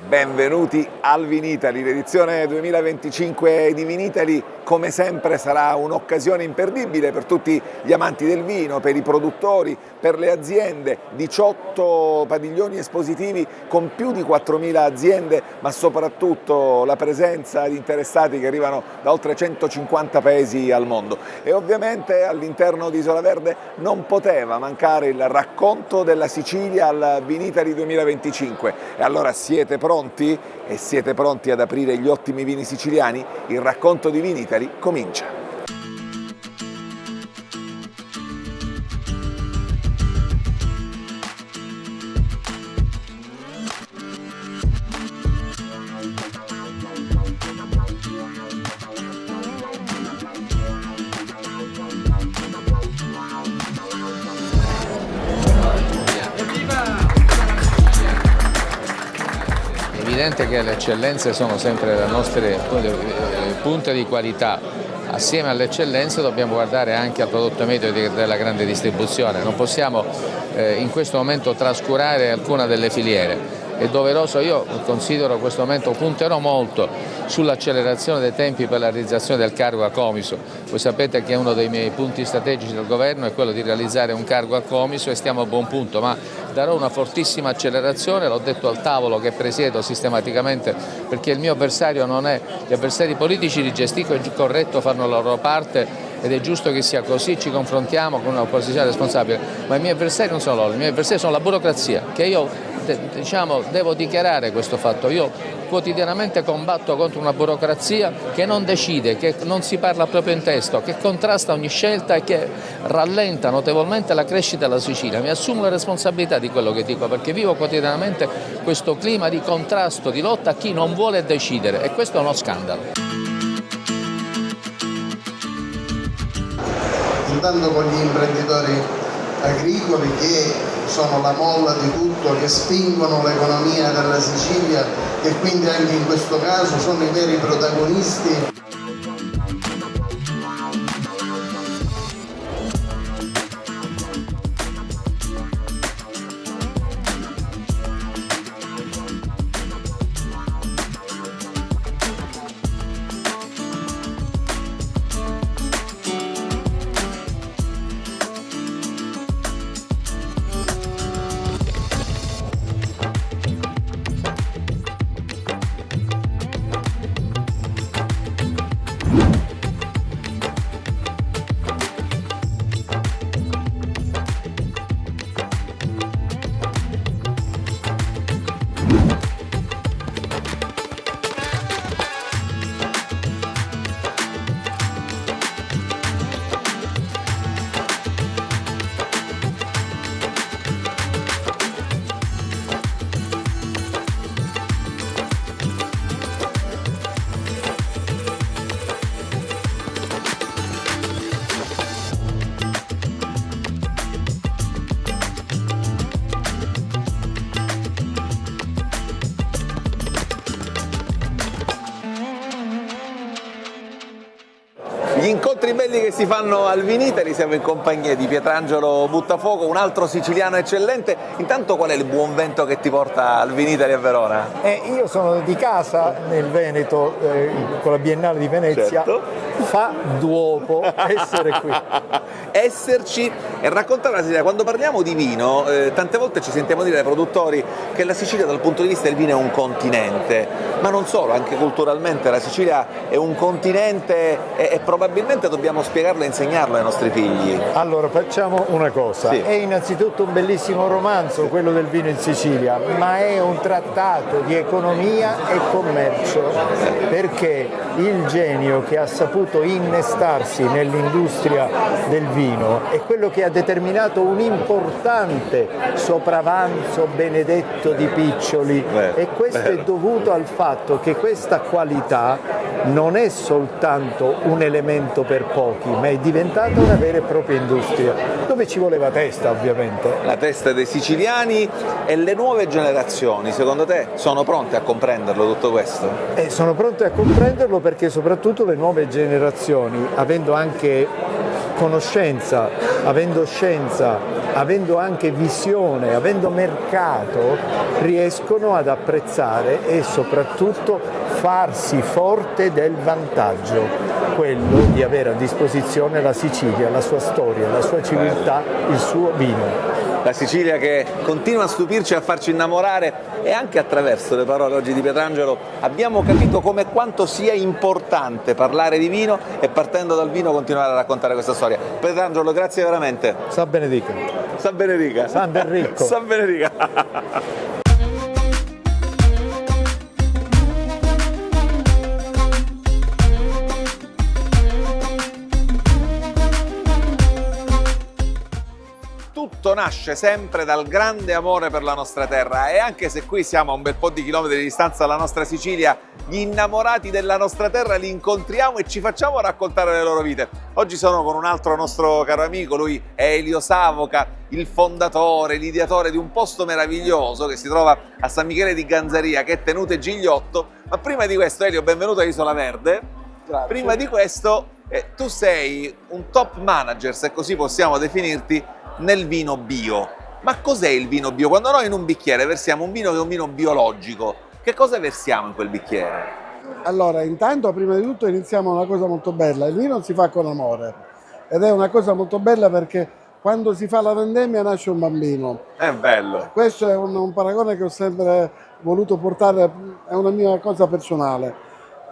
Benvenuti al Vinitaly, l'edizione 2025 di Vinitaly come sempre sarà un'occasione imperdibile per tutti gli amanti del vino, per i produttori, per le aziende, 18 padiglioni espositivi con più di 4.000 aziende, ma soprattutto la presenza di interessati che arrivano da oltre 150 paesi al mondo. E ovviamente all'interno di Isola Verde non poteva mancare il racconto della Sicilia al Vinitaly 2025. E allora siete pronti? E siete pronti ad aprire gli ottimi vini siciliani? Il racconto di Vinitaly comincia. È evidente che le eccellenze sono sempre le nostre punte di qualità. Assieme alle eccellenze dobbiamo guardare anche al prodotto medio della grande distribuzione. Non possiamo in questo momento trascurare alcuna delle filiere. È doveroso, io considero in questo momento, punterò molto sull'accelerazione dei tempi per la realizzazione del cargo a comiso. Voi sapete che uno dei miei punti strategici del governo è quello di realizzare un cargo a comiso e stiamo a buon punto, ma darò una fortissima accelerazione, l'ho detto al tavolo che presiedo sistematicamente, perché il mio avversario non è, gli avversari politici di Gestico è corretto, fanno la loro parte ed è giusto che sia così, ci confrontiamo con un'opposizione responsabile, ma i miei avversari non sono loro, i miei avversari sono la burocrazia, che io devo dichiarare questo fatto. Io quotidianamente combatto contro una burocrazia che non decide, che non si parla proprio in testo, che contrasta ogni scelta e che rallenta notevolmente la crescita della Sicilia. Mi assumo la responsabilità di quello che dico, perché vivo quotidianamente questo clima di contrasto, di lotta a chi non vuole decidere, e questo è uno scandalo. Intanto con gli imprenditori agricoli che sono la molla di tutto, che spingono l'economia della Sicilia e quindi anche in questo caso sono i veri protagonisti. Gli incontri belli che si fanno al Vinitaly, siamo in compagnia di Pietrangelo Buttafuoco, un altro siciliano eccellente. Intanto qual è il buon vento che ti porta al Vinitaly a Verona? Io sono di casa nel Veneto, con la Biennale di Venezia, certo. Fa duopo essere qui. Esserci e raccontare la Sicilia. Quando parliamo di vino, tante volte ci sentiamo dire dai produttori che la Sicilia dal punto di vista del vino è un continente, ma non solo, anche culturalmente la Sicilia è un continente e probabilmente dobbiamo spiegarlo e insegnarlo ai nostri figli. Allora facciamo una cosa, sì. È innanzitutto un bellissimo romanzo, quello del vino in Sicilia, ma è un trattato di economia e commercio, perché il genio che ha saputo innestarsi nell'industria del vino è quello che ha determinato un importante sopravanzo benedetto di piccioli, e questo è dovuto al fatto che questa qualità non è soltanto un elemento per pochi, ma è diventata una vera e propria industria, dove ci voleva testa, ovviamente. La testa dei siciliani e le nuove generazioni, secondo te, sono pronte a comprenderlo tutto questo? Sono pronte a comprenderlo perché soprattutto le nuove generazioni, avendo anche conoscenza, avendo scienza, avendo anche visione, avendo mercato, riescono ad apprezzare e soprattutto farsi forte del vantaggio, quello di avere a disposizione la Sicilia, la sua storia, la sua civiltà, il suo vino. La Sicilia che continua a stupirci e a farci innamorare, e anche attraverso le parole oggi di Pietrangelo abbiamo capito come quanto sia importante parlare di vino e partendo dal vino continuare a raccontare questa storia. Pietrangelo, grazie veramente. San Benedica. San Benedica. San Benrico. San Benedica. Tutto nasce sempre dal grande amore per la nostra terra, e anche se qui siamo a un bel po' di chilometri di distanza dalla nostra Sicilia, gli innamorati della nostra terra li incontriamo e ci facciamo raccontare le loro vite. Oggi sono con un altro nostro caro amico, lui è Elio Savoca, il fondatore, l'ideatore di un posto meraviglioso che si trova a San Michele di Ganzaria, che è Tenute Gigliotto. Ma prima di questo, Elio, benvenuto a Isola Verde. Grazie. Prima di questo, tu sei un top manager, se così possiamo definirti, nel vino bio. Ma cos'è il vino bio? Quando noi in un bicchiere versiamo un vino che è un vino biologico, che cosa versiamo in quel bicchiere? Allora, intanto prima di tutto iniziamo una cosa molto bella. Il vino si fa con amore ed è una cosa molto bella perché quando si fa la vendemmia nasce un bambino. È bello. Questo è un paragone che ho sempre voluto portare, è una mia cosa personale.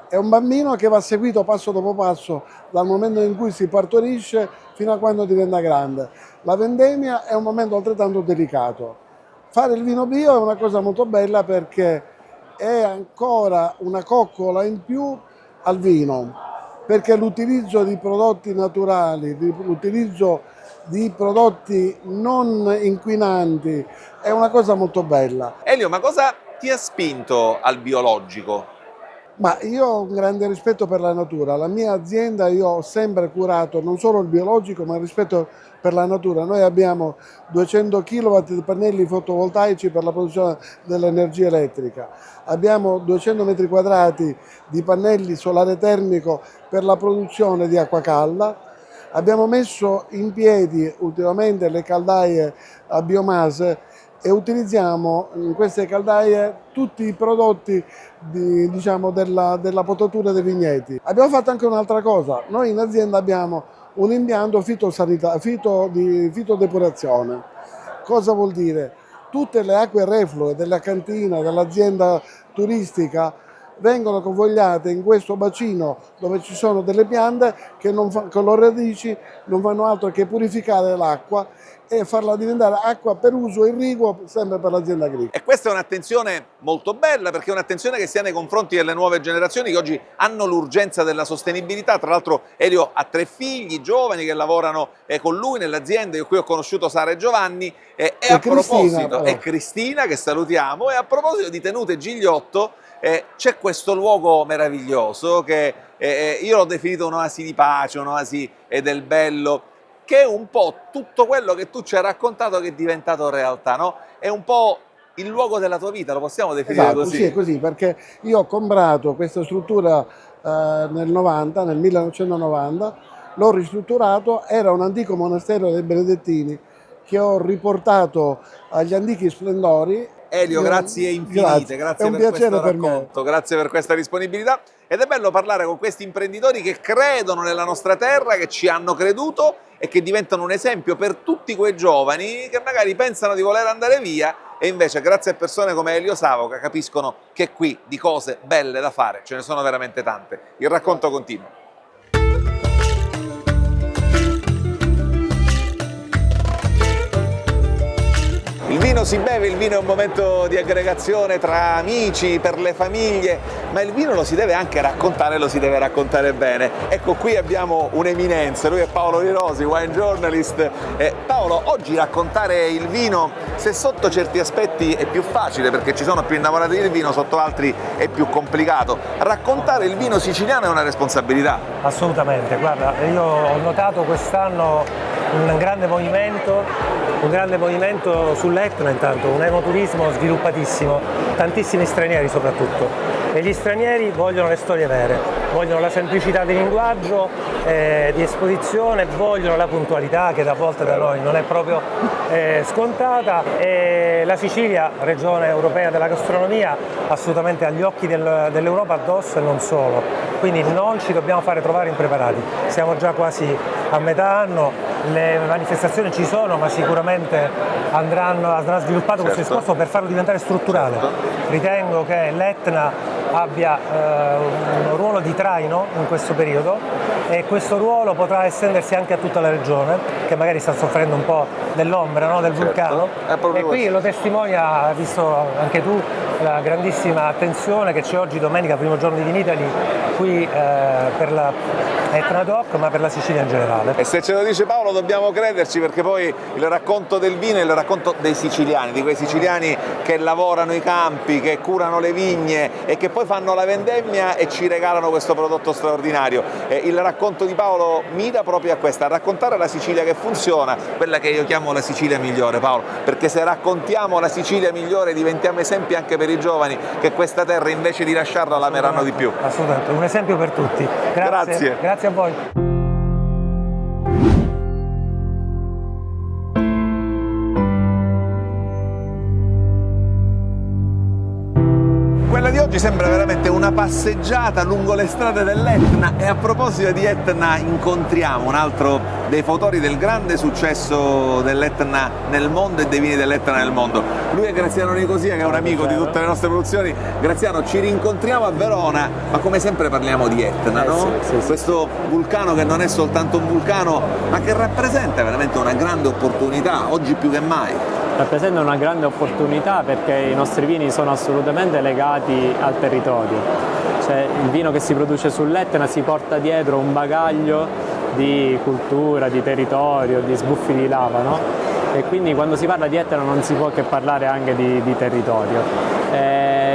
È un bambino che va seguito passo dopo passo dal momento in cui si partorisce fino a quando diventa grande. La vendemmia è un momento altrettanto delicato. Fare il vino bio è una cosa molto bella perché è ancora una coccola in più al vino, perché l'utilizzo di prodotti naturali, l'utilizzo di prodotti non inquinanti è una cosa molto bella. Elio, ma cosa ti ha spinto al biologico? Ma io ho un grande rispetto per la natura. La mia azienda, io ho sempre curato non solo il biologico, ma il rispetto per la natura. Noi abbiamo 200 kW di pannelli fotovoltaici per la produzione dell'energia elettrica. Abbiamo 200 metri quadrati di pannelli solare termico per la produzione di acqua calda. Abbiamo messo in piedi ultimamente le caldaie a biomasse e utilizziamo in queste caldaie tutti i prodotti della potatura dei vigneti. Abbiamo fatto anche un'altra cosa, noi in azienda abbiamo un impianto di fitodepurazione. Cosa vuol dire? Tutte le acque reflue della cantina, dell'azienda turistica vengono convogliate in questo bacino dove ci sono delle piante che con le radici non fanno altro che purificare l'acqua e farla diventare acqua per uso irriguo sempre per l'azienda agricola. E questa è un'attenzione molto bella, perché è un'attenzione che si ha nei confronti delle nuove generazioni che oggi hanno l'urgenza della sostenibilità. Tra l'altro Elio ha 3 figli giovani che lavorano con lui nell'azienda. Io qui ho conosciuto Sara e Giovanni e a proposito, e Cristina, che salutiamo, e a proposito di Tenute Gigliotto, c'è questo luogo meraviglioso che io l'ho definito un'oasi di pace, un'oasi del bello, che è un po' tutto quello che tu ci hai raccontato che è diventato realtà, no? È un po' il luogo della tua vita, lo possiamo definire esatto, così? Sì, è così, perché io ho comprato questa struttura nel 1990, l'ho ristrutturato, era un antico monastero dei Benedettini che ho riportato agli antichi splendori. Elio, grazie infinite, grazie per questo racconto, grazie per questa disponibilità. Ed è bello parlare con questi imprenditori che credono nella nostra terra, che ci hanno creduto e che diventano un esempio per tutti quei giovani che magari pensano di voler andare via e invece grazie a persone come Elio Savoca capiscono che qui di cose belle da fare ce ne sono veramente tante. Il racconto continua. Il vino si beve, il vino è un momento di aggregazione tra amici, per le famiglie, ma il vino lo si deve anche raccontare, lo si deve raccontare bene. Ecco, qui abbiamo un'eminenza, lui è Paolo Rirosi, wine journalist. Paolo, oggi raccontare il vino, se sotto certi aspetti è più facile perché ci sono più innamorati del vino, sotto altri è più complicato. Raccontare il vino siciliano è una responsabilità. Assolutamente, guarda, io ho notato quest'anno un grande movimento sull'Etna intanto, un enoturismo sviluppatissimo, tantissimi stranieri soprattutto. e gli stranieri vogliono le storie vere, vogliono la semplicità di linguaggio, di esposizione, vogliono la puntualità che a volte da noi non è proprio scontata, e la Sicilia, regione europea della gastronomia, assolutamente agli occhi dell'Europa addosso e non solo, quindi non ci dobbiamo fare trovare impreparati, siamo già quasi a metà anno, le manifestazioni ci sono, ma sicuramente andrà sviluppato questo discorso per farlo diventare strutturale. Ritengo che l'Etna abbia un ruolo di traino in questo periodo, e questo ruolo potrà estendersi anche a tutta la regione, che magari sta soffrendo un po' dell'ombra, no, del vulcano, e qui lo testimonia, visto anche tu, la grandissima attenzione che c'è oggi, domenica, primo giorno di Vinitaly, qui per la Etna Doc, ma per la Sicilia in generale. E se ce lo dice Paolo dobbiamo crederci, perché poi il racconto del vino è il racconto dei siciliani, di quei siciliani che lavorano i campi, che curano le vigne e che poi fanno la vendemmia e ci regalano questo prodotto straordinario. Il racconto di Paolo mira proprio a questo, a raccontare la Sicilia che funziona, quella che io chiamo la Sicilia migliore, Paolo, perché se raccontiamo la Sicilia migliore diventiamo esempi anche per i giovani, che questa terra invece di lasciarla l'ameranno di più. Assolutamente, un esempio per tutti. Grazie. Grazie a voi. Quella di oggi sembra veramente una passeggiata lungo le strade dell'Etna, e a proposito di Etna incontriamo un altro dei fautori del grande successo dell'Etna nel mondo e dei vini dell'Etna nel mondo. Lui è Graziano Nicosia, che è un amico di tutte le nostre produzioni. Graziano, ci rincontriamo a Verona, ma come sempre parliamo di Etna, no? Sì. Questo vulcano che non è soltanto un vulcano, ma che rappresenta veramente una grande opportunità, oggi più che mai. Rappresenta una grande opportunità perché i nostri vini sono assolutamente legati al territorio. Cioè, il vino che si produce sull'Etna si porta dietro un bagaglio di cultura, di territorio, di sbuffi di lava, no? E quindi quando si parla di Etna non si può che parlare anche di territorio.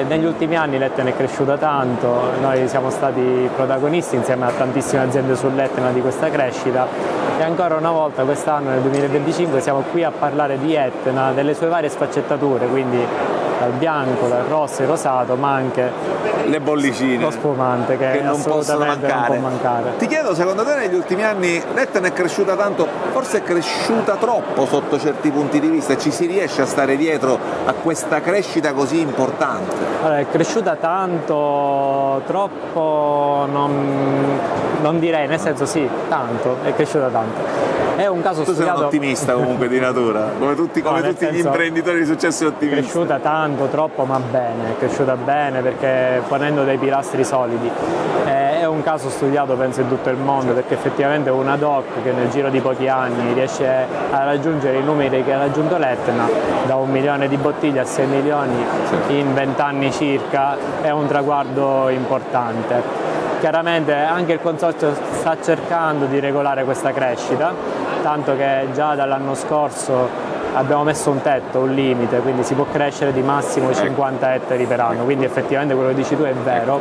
Negli ultimi anni l'Etna è cresciuta tanto, noi siamo stati protagonisti insieme a tantissime aziende sull'Etna di questa crescita, e ancora una volta quest'anno, nel 2025, siamo qui a parlare di Etna, delle sue varie sfaccettature, quindi dal bianco, dal rosso, il rosato, ma anche le bollicine, lo spumante che non possono mancare. non può mancare. Ti chiedo, secondo te negli ultimi anni l'Etna è cresciuta tanto, forse è cresciuta troppo sotto certi punti di vista, e ci si riesce a stare dietro a questa crescita così importante? Allora, è cresciuta tanto, troppo non direi, nel senso sì, tanto, è cresciuta tanto. È un caso tu studiato... sei un ottimista comunque di natura, come tutti gli imprenditori di successo ottimisti. È cresciuta tanto, troppo, ma bene, è cresciuta bene perché ponendo dei pilastri solidi. È un caso studiato penso in tutto il mondo, perché effettivamente una DOC che nel giro di pochi anni riesce a raggiungere i numeri che ha raggiunto l'Etna, da 1 milione di bottiglie a 6 milioni in 20 anni circa, è un traguardo importante. Chiaramente anche il Consorzio sta cercando di regolare questa crescita, tanto che già dall'anno scorso abbiamo messo un tetto, un limite, quindi si può crescere di massimo 50 ettari per anno, quindi effettivamente quello che dici tu è vero,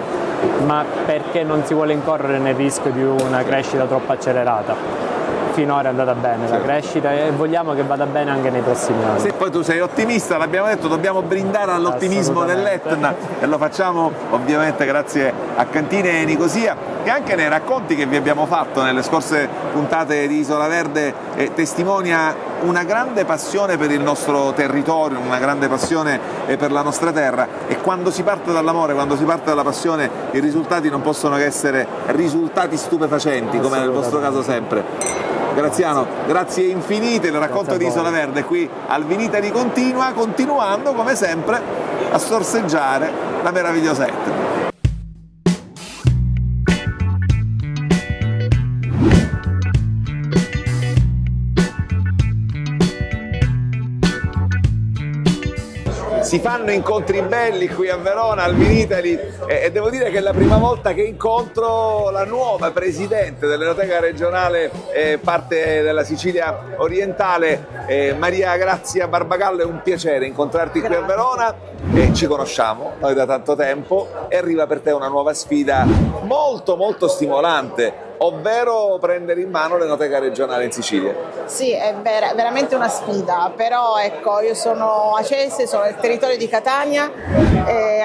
ma perché non si vuole incorrere nel rischio di una crescita troppo accelerata. Finora è andata bene la crescita e vogliamo che vada bene anche nei prossimi anni. Sì, poi tu sei ottimista, l'abbiamo detto, dobbiamo brindare all'ottimismo dell'Etna, e lo facciamo ovviamente grazie a Cantine Nicosia, che anche nei racconti che vi abbiamo fatto nelle scorse puntate di Isola Verde testimonia una grande passione per il nostro territorio, una grande passione per la nostra terra, e quando si parte dall'amore, quando si parte dalla passione, i risultati non possono che essere risultati stupefacenti, come nel vostro caso sempre. Graziano, grazie infinite, il racconto di Isola Verde qui al Vinitaly continua, continuando come sempre a sorseggiare la meravigliosa Etna. Si fanno incontri belli qui a Verona al Vinitaly, e devo dire che è la prima volta che incontro la nuova presidente dell'Enoteca regionale parte della Sicilia orientale, Maria Grazia Barbagallo. È un piacere incontrarti qui a Verona, ci conosciamo noi da tanto tempo e arriva per te una nuova sfida molto molto stimolante. ovvero prendere in mano l'Enoteca regionale in Sicilia. Sì, è veramente una sfida, però ecco, io sono acese, sono nel territorio di Catania,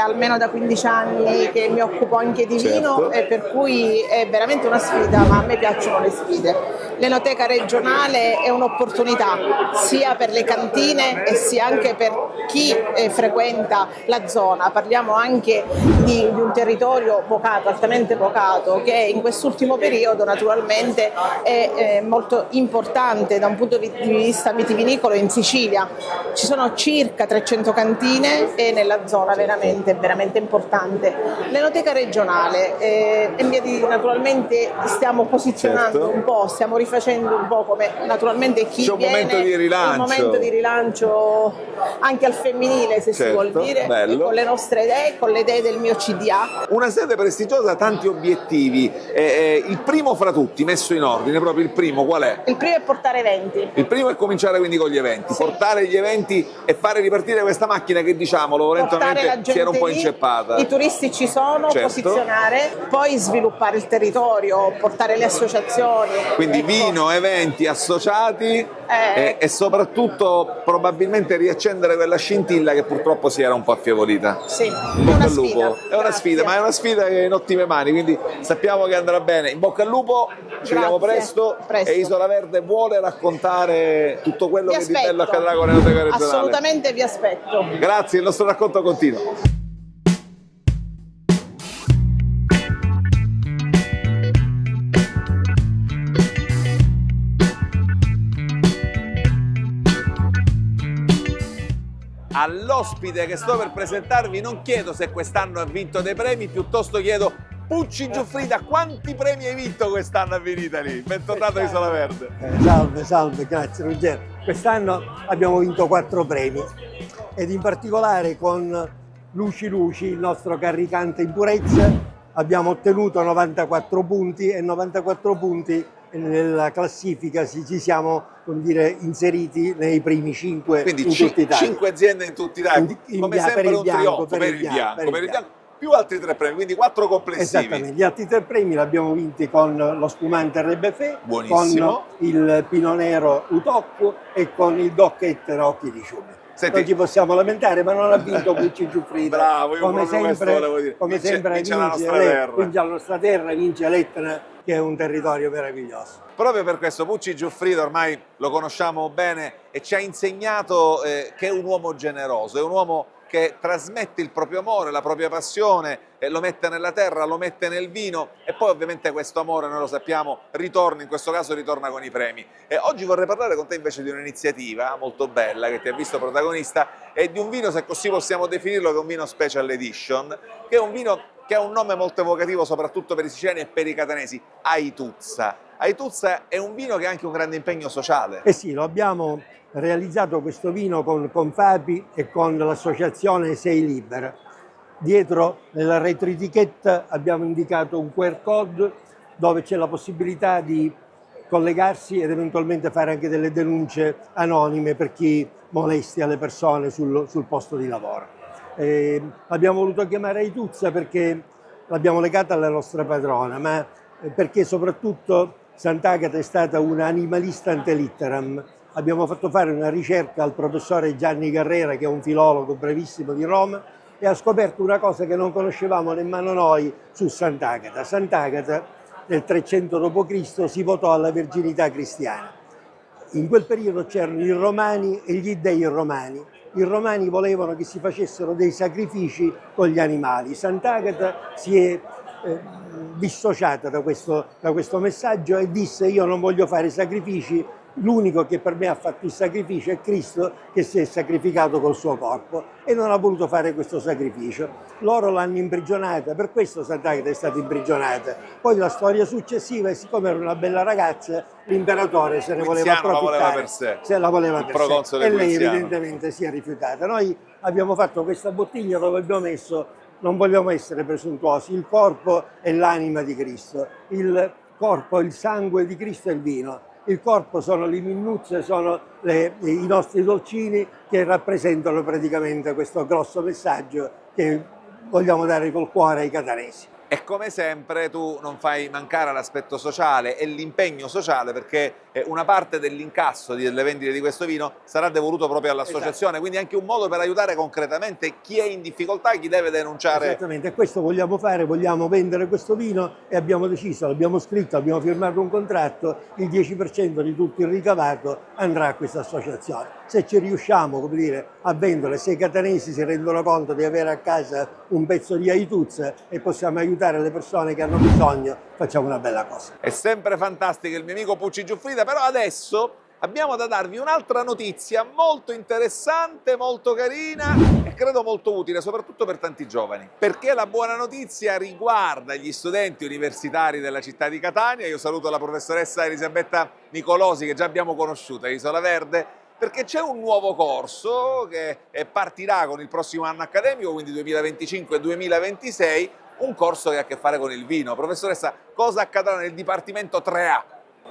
almeno da 15 anni che mi occupo anche di vino, e per cui è veramente una sfida, ma a me piacciono le sfide. L'Enoteca regionale è un'opportunità sia per le cantine e sia anche per chi frequenta la zona. Parliamo anche di un territorio vocato, altamente vocato, che in quest'ultimo periodo naturalmente è molto importante da un punto di vista vitivinicolo in Sicilia. Ci sono circa 300 cantine e nella zona veramente importante. L'Enoteca regionale naturalmente stiamo posizionando un po', stiamo rifacendo un po' come naturalmente chi viene. C'è un momento di rilancio anche al femminile, se si vuol dire, con le nostre idee, con le idee del mio CDA. Una sede prestigiosa, tanti obiettivi. Il primo fra tutti, messo in ordine, proprio il primo qual è? Il primo è portare eventi. Il primo è cominciare quindi con gli eventi, portare gli eventi e fare ripartire questa macchina che, diciamolo, lentamente si era un po' inceppata. I turisti ci sono, posizionare, poi sviluppare il territorio, portare le associazioni. Quindi vino, eventi, associati e soprattutto probabilmente riaccendere quella scintilla che purtroppo si era un po' affievolita. Sì, in bocca al lupo. È una sfida, ma è una sfida che è in ottime mani, quindi sappiamo che andrà bene. In bocca al lupo, ci vediamo presto. E Isola Verde vuole raccontare tutto quello che di bello accadrà con l'Enoteca regionale. Assolutamente vi aspetto. Grazie, il nostro racconto continua. All'ospite che sto per presentarvi non chiedo se quest'anno ha vinto dei premi, piuttosto chiedo: Pucci Giuffrida, quanti premi hai vinto quest'anno a Vinitaly? Bentornato a Isola Verde. Salve, grazie Ruggero. Quest'anno abbiamo vinto 4 premi ed in particolare con Luci, il nostro carricante in purezza, abbiamo ottenuto 94 punti e 94 punti nella classifica ci siamo, come dire, inseriti nei primi 5 quindi in tutta Italia. 5 aziende in tutta Italia, come sempre un trionfo per il bianco, più altri 3 premi, quindi 4 complessivi. Esattamente, gli altri 3 premi li abbiamo vinti con lo spumante Rebefè, buonissimo, con il Pino Nero Utocco e con il Doc Ettera Occhi di Ciumi. Senti, non ci possiamo lamentare, ma non ha vinto Pucci Giuffrida. Bravo, come sempre vince la nostra terra, vince l'Etna, che è un territorio meraviglioso. Proprio per questo Pucci Giuffrida ormai lo conosciamo bene e ci ha insegnato che è un uomo generoso, è un uomo che trasmette il proprio amore, la propria passione, lo mette nella terra, lo mette nel vino e poi ovviamente questo amore, noi lo sappiamo, ritorna, in questo caso ritorna con i premi. E oggi vorrei parlare con te invece di un'iniziativa molto bella che ti ha visto protagonista e di un vino, se così possiamo definirlo, che è un vino special edition, che è un vino che ha un nome molto evocativo soprattutto per i siciliani e per i catanesi, Aituzza. Aituzza è un vino che ha anche un grande impegno sociale. Eh sì, lo abbiamo realizzato questo vino con Fabi e con l'associazione Sei Libera. Dietro, nella retroetichetta, abbiamo indicato un QR code dove c'è la possibilità di collegarsi ed eventualmente fare anche delle denunce anonime per chi molestia le persone sul posto di lavoro. Abbiamo voluto chiamare Aituzza perché l'abbiamo legata alla nostra padrona, ma perché soprattutto Sant'Agata è stata una animalista ante litteram. Abbiamo fatto fare una ricerca al professore Gianni Carrera, che è un filologo bravissimo di Roma, e ha scoperto una cosa che non conoscevamo nemmeno noi su Sant'Agata. Sant'Agata nel 300 d.C. si votò alla verginità cristiana. In quel periodo c'erano i romani e gli dei romani. I romani volevano che si facessero dei sacrifici con gli animali. Sant'Agata si è dissociata da questo messaggio e disse: io non voglio fare sacrifici, l'unico che per me ha fatto il sacrificio è Cristo, che si è sacrificato col suo corpo, e non ha voluto fare questo sacrificio. Loro l'hanno imprigionata, per questo Sant'Agata è stata imprigionata. Poi la storia successiva, e siccome era una bella ragazza, l'imperatore se ne voleva approfittare, la voleva per sé, e lei evidentemente si è rifiutata. Noi abbiamo fatto questa bottiglia dove abbiamo messo, non vogliamo essere presuntuosi, il corpo e l'anima di Cristo, il corpo, il sangue di Cristo e il vino. Il corpo sono le minnuzze, sono i nostri dolcini che rappresentano praticamente questo grosso messaggio che vogliamo dare col cuore ai catanesi. E come sempre tu non fai mancare l'aspetto sociale e l'impegno sociale, perché una parte dell'incasso delle vendite di questo vino sarà devoluto proprio all'associazione, quindi anche un modo per aiutare concretamente chi è in difficoltà, chi deve denunciare. Esattamente, e questo vogliamo fare, vogliamo vendere questo vino e abbiamo deciso, l'abbiamo scritto, abbiamo firmato un contratto, il 10% di tutto il ricavato andrà a questa associazione. Se ci riusciamo, come dire, a vendere, se i catanesi si rendono conto di avere a casa un pezzo di Aituz e possiamo aiutare le persone che hanno bisogno, facciamo una bella cosa. È sempre fantastico il mio amico Pucci Giuffrida, però adesso abbiamo da darvi un'altra notizia molto interessante, molto carina e credo molto utile, soprattutto per tanti giovani. Perché la buona notizia riguarda gli studenti universitari della città di Catania. Io saluto la professoressa Elisabetta Nicolosi, che già abbiamo conosciuto a Isola Verde, perché c'è un nuovo corso che partirà con il prossimo anno accademico, quindi 2025-2026, un corso che ha a che fare con il vino. Professoressa, cosa accadrà nel Dipartimento 3A?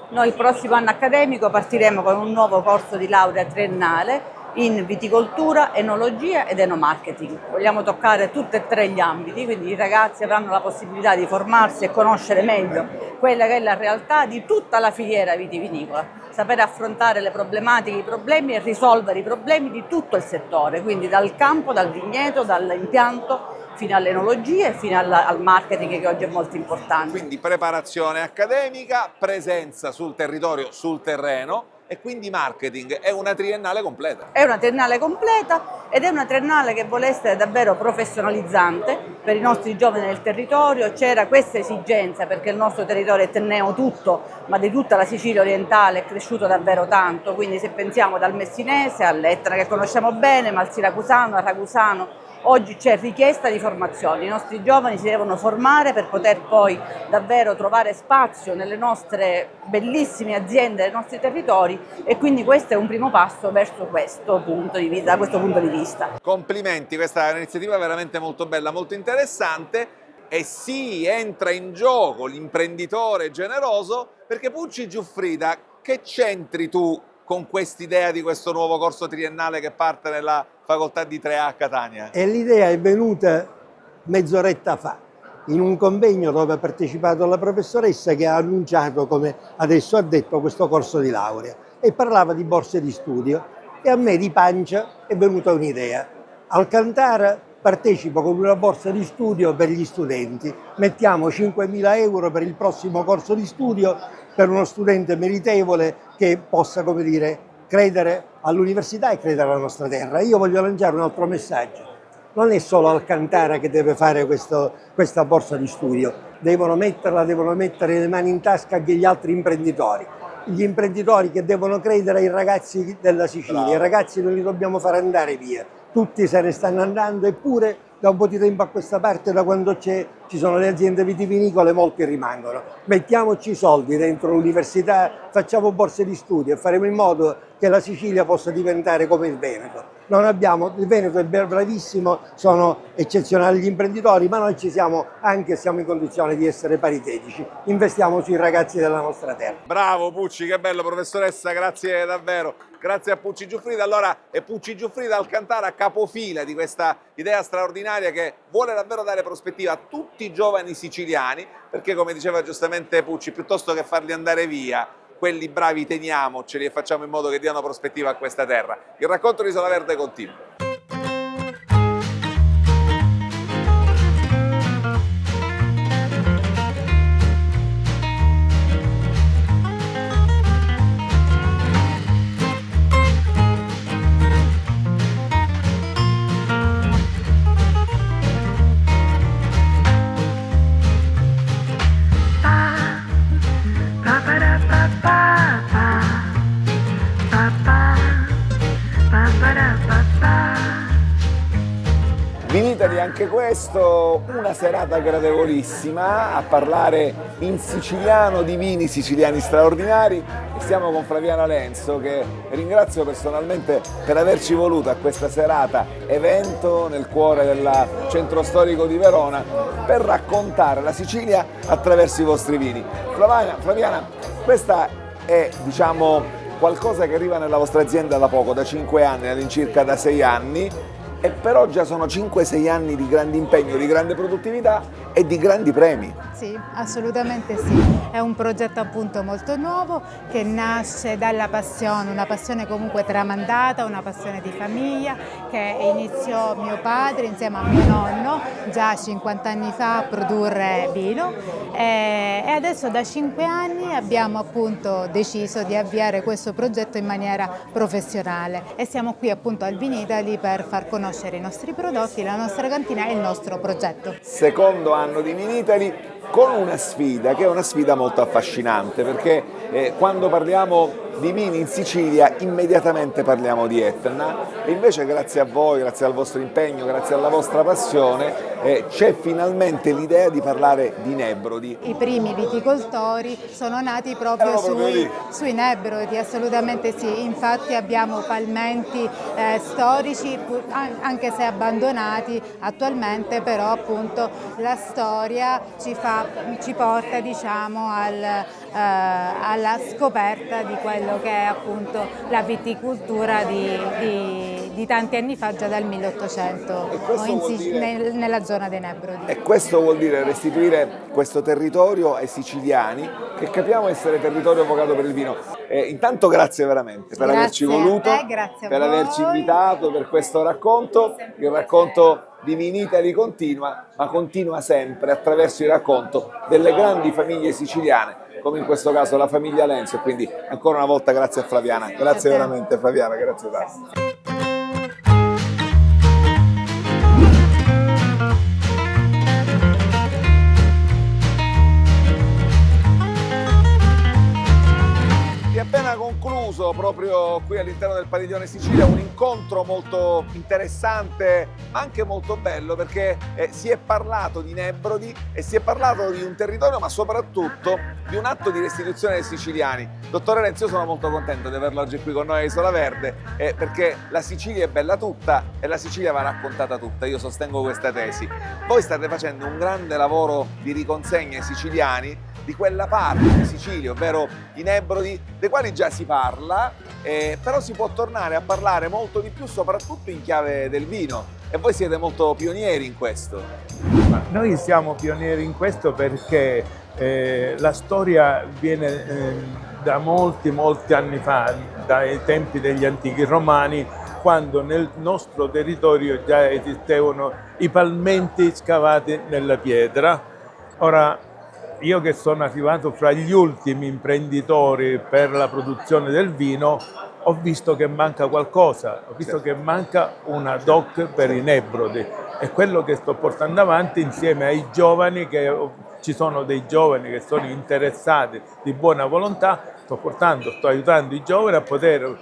Noi il prossimo anno accademico partiremo con un nuovo corso di laurea triennale in viticoltura, enologia ed enomarketing. Vogliamo toccare tutti e tre gli ambiti, quindi i ragazzi avranno la possibilità di formarsi e conoscere meglio quella che è la realtà di tutta la filiera vitivinicola, sapere affrontare le problematiche, i problemi e risolvere i problemi di tutto il settore, quindi dal campo, dal vigneto, dall'impianto fino all'enologia e fino al marketing, che oggi è molto importante. Quindi preparazione accademica, presenza sul territorio, sul terreno, e quindi marketing. È una triennale completa. È una triennale completa ed è una triennale che vuole essere davvero professionalizzante per i nostri giovani del territorio. C'era questa esigenza perché il nostro territorio è tenneo tutto, ma di tutta la Sicilia orientale è cresciuto davvero tanto, quindi se pensiamo dal messinese all'Etna che conosciamo bene, ma al siracusano, al ragusano, oggi c'è richiesta di formazione. I nostri giovani si devono formare per poter poi davvero trovare spazio nelle nostre bellissime aziende, nei nostri territori, e quindi questo è un primo passo verso questo punto di vista, da questo punto di vista. Complimenti, questa è un'iniziativa veramente molto bella, molto interessante, e sì, entra in gioco l'imprenditore generoso, perché Pucci Giuffrida, che c'entri tu con quest'idea di questo nuovo corso triennale che parte nella facoltà di 3A a Catania? E l'idea è venuta mezz'oretta fa, in un convegno dove ha partecipato la professoressa, che ha annunciato, come adesso ha detto, questo corso di laurea, e parlava di borse di studio, e a me di pancia è venuta un'idea. Alcantara partecipo con una borsa di studio per gli studenti, mettiamo 5.000 euro per il prossimo corso di studio per uno studente meritevole che possa, come dire, credere all'università e credere alla nostra terra. Io voglio lanciare un altro messaggio. Non è solo Alcantara che deve fare questa borsa di studio, devono mettere le mani in tasca anche gli altri imprenditori. Gli imprenditori che devono credere ai ragazzi della Sicilia. I ragazzi non li dobbiamo fare andare via, tutti se ne stanno andando, eppure da un po' di tempo a questa parte, da quando ci sono le aziende vitivinicole, molti rimangono. Mettiamoci i soldi dentro l'università, facciamo borse di studio e faremo in modo che la Sicilia possa diventare come il Veneto. Il Veneto è bravissimo, sono eccezionali gli imprenditori, ma noi siamo in condizione di essere paritetici. Investiamo sui ragazzi della nostra terra. Bravo Pucci, che bello professoressa, grazie davvero. Grazie a Pucci Giuffrida. Allora è Pucci Giuffrida Alcantara, capofila di questa idea straordinaria che vuole davvero dare prospettiva a tutti i giovani siciliani, perché come diceva giustamente Pucci, piuttosto che farli andare via, quelli bravi teniamoceli e facciamo in modo che diano prospettiva a questa terra. Il racconto di Isola Verde continua. Vinitali anche questo, una serata gradevolissima a parlare in siciliano di vini siciliani straordinari, e stiamo con Flaviana Lenzo, che ringrazio personalmente per averci voluto a questa serata evento nel cuore del centro storico di Verona per raccontare la Sicilia attraverso i vostri vini. Flaviana, questa è, diciamo, qualcosa che arriva nella vostra azienda da poco, da 5 anni, all'incirca da 6 anni, e però già sono 5-6 anni di grande impegno, di grande produttività e di grandi premi. Sì, assolutamente sì. È un progetto appunto molto nuovo che nasce dalla passione, una passione comunque tramandata, una passione di famiglia che iniziò mio padre insieme a mio nonno già 50 anni fa a produrre vino e adesso da 5 anni abbiamo appunto deciso di avviare questo progetto in maniera professionale e siamo qui appunto al Vinitaly per far conoscere i nostri prodotti, la nostra cantina e il nostro progetto. Secondo anno di Vinitaly con una sfida che è una sfida molto affascinante perché quando parliamo di vini in Sicilia immediatamente parliamo di Etna e invece grazie a voi, grazie al vostro impegno, grazie alla vostra passione c'è finalmente l'idea di parlare di Nebrodi. I primi viticoltori sono nati proprio sui Nebrodi, assolutamente sì, infatti abbiamo palmenti storici anche se abbandonati attualmente, però appunto la storia ci porta diciamo alla scoperta di quello che è appunto la viticoltura di tanti anni fa, già dal 1800 nella zona dei Nebrodi. E questo vuol dire restituire questo territorio ai siciliani che capiamo essere territorio vocato per il vino. Intanto grazie veramente per averci voluto, per averci invitato per questo racconto. Il racconto di Vinitaly continua, ma continua sempre attraverso il racconto delle grandi famiglie siciliane, come in questo caso la famiglia Lenzo, e quindi ancora una volta grazie a Flaviana, grazie veramente Flaviana, grazie tanto. Appena concluso proprio qui all'interno del Padiglione Sicilia un incontro molto interessante ma anche molto bello perché si è parlato di Nebrodi e si è parlato di un territorio ma soprattutto di un atto di restituzione dei siciliani. Dottore Lenzo, io sono molto contento di averlo oggi qui con noi a Isola Verde perché la Sicilia è bella tutta e la Sicilia va raccontata tutta, io sostengo questa tesi. Voi state facendo un grande lavoro di riconsegna ai siciliani di quella parte di Sicilia, ovvero i Nebrodi, dei quali già si parla, però si può tornare a parlare molto di più, soprattutto in chiave del vino. E voi siete molto pionieri in questo. Ma noi siamo pionieri in questo perché la storia viene da molti anni fa, dai tempi degli antichi romani, quando nel nostro territorio già esistevano i palmenti scavati nella pietra. Ora, io che sono arrivato fra gli ultimi imprenditori per la produzione del vino, ho visto che manca qualcosa, ho visto che manca una DOC per i Nebrodi. È quello che sto portando avanti insieme ai giovani, che ci sono dei giovani che sono interessati di buona volontà, sto aiutando i giovani a poter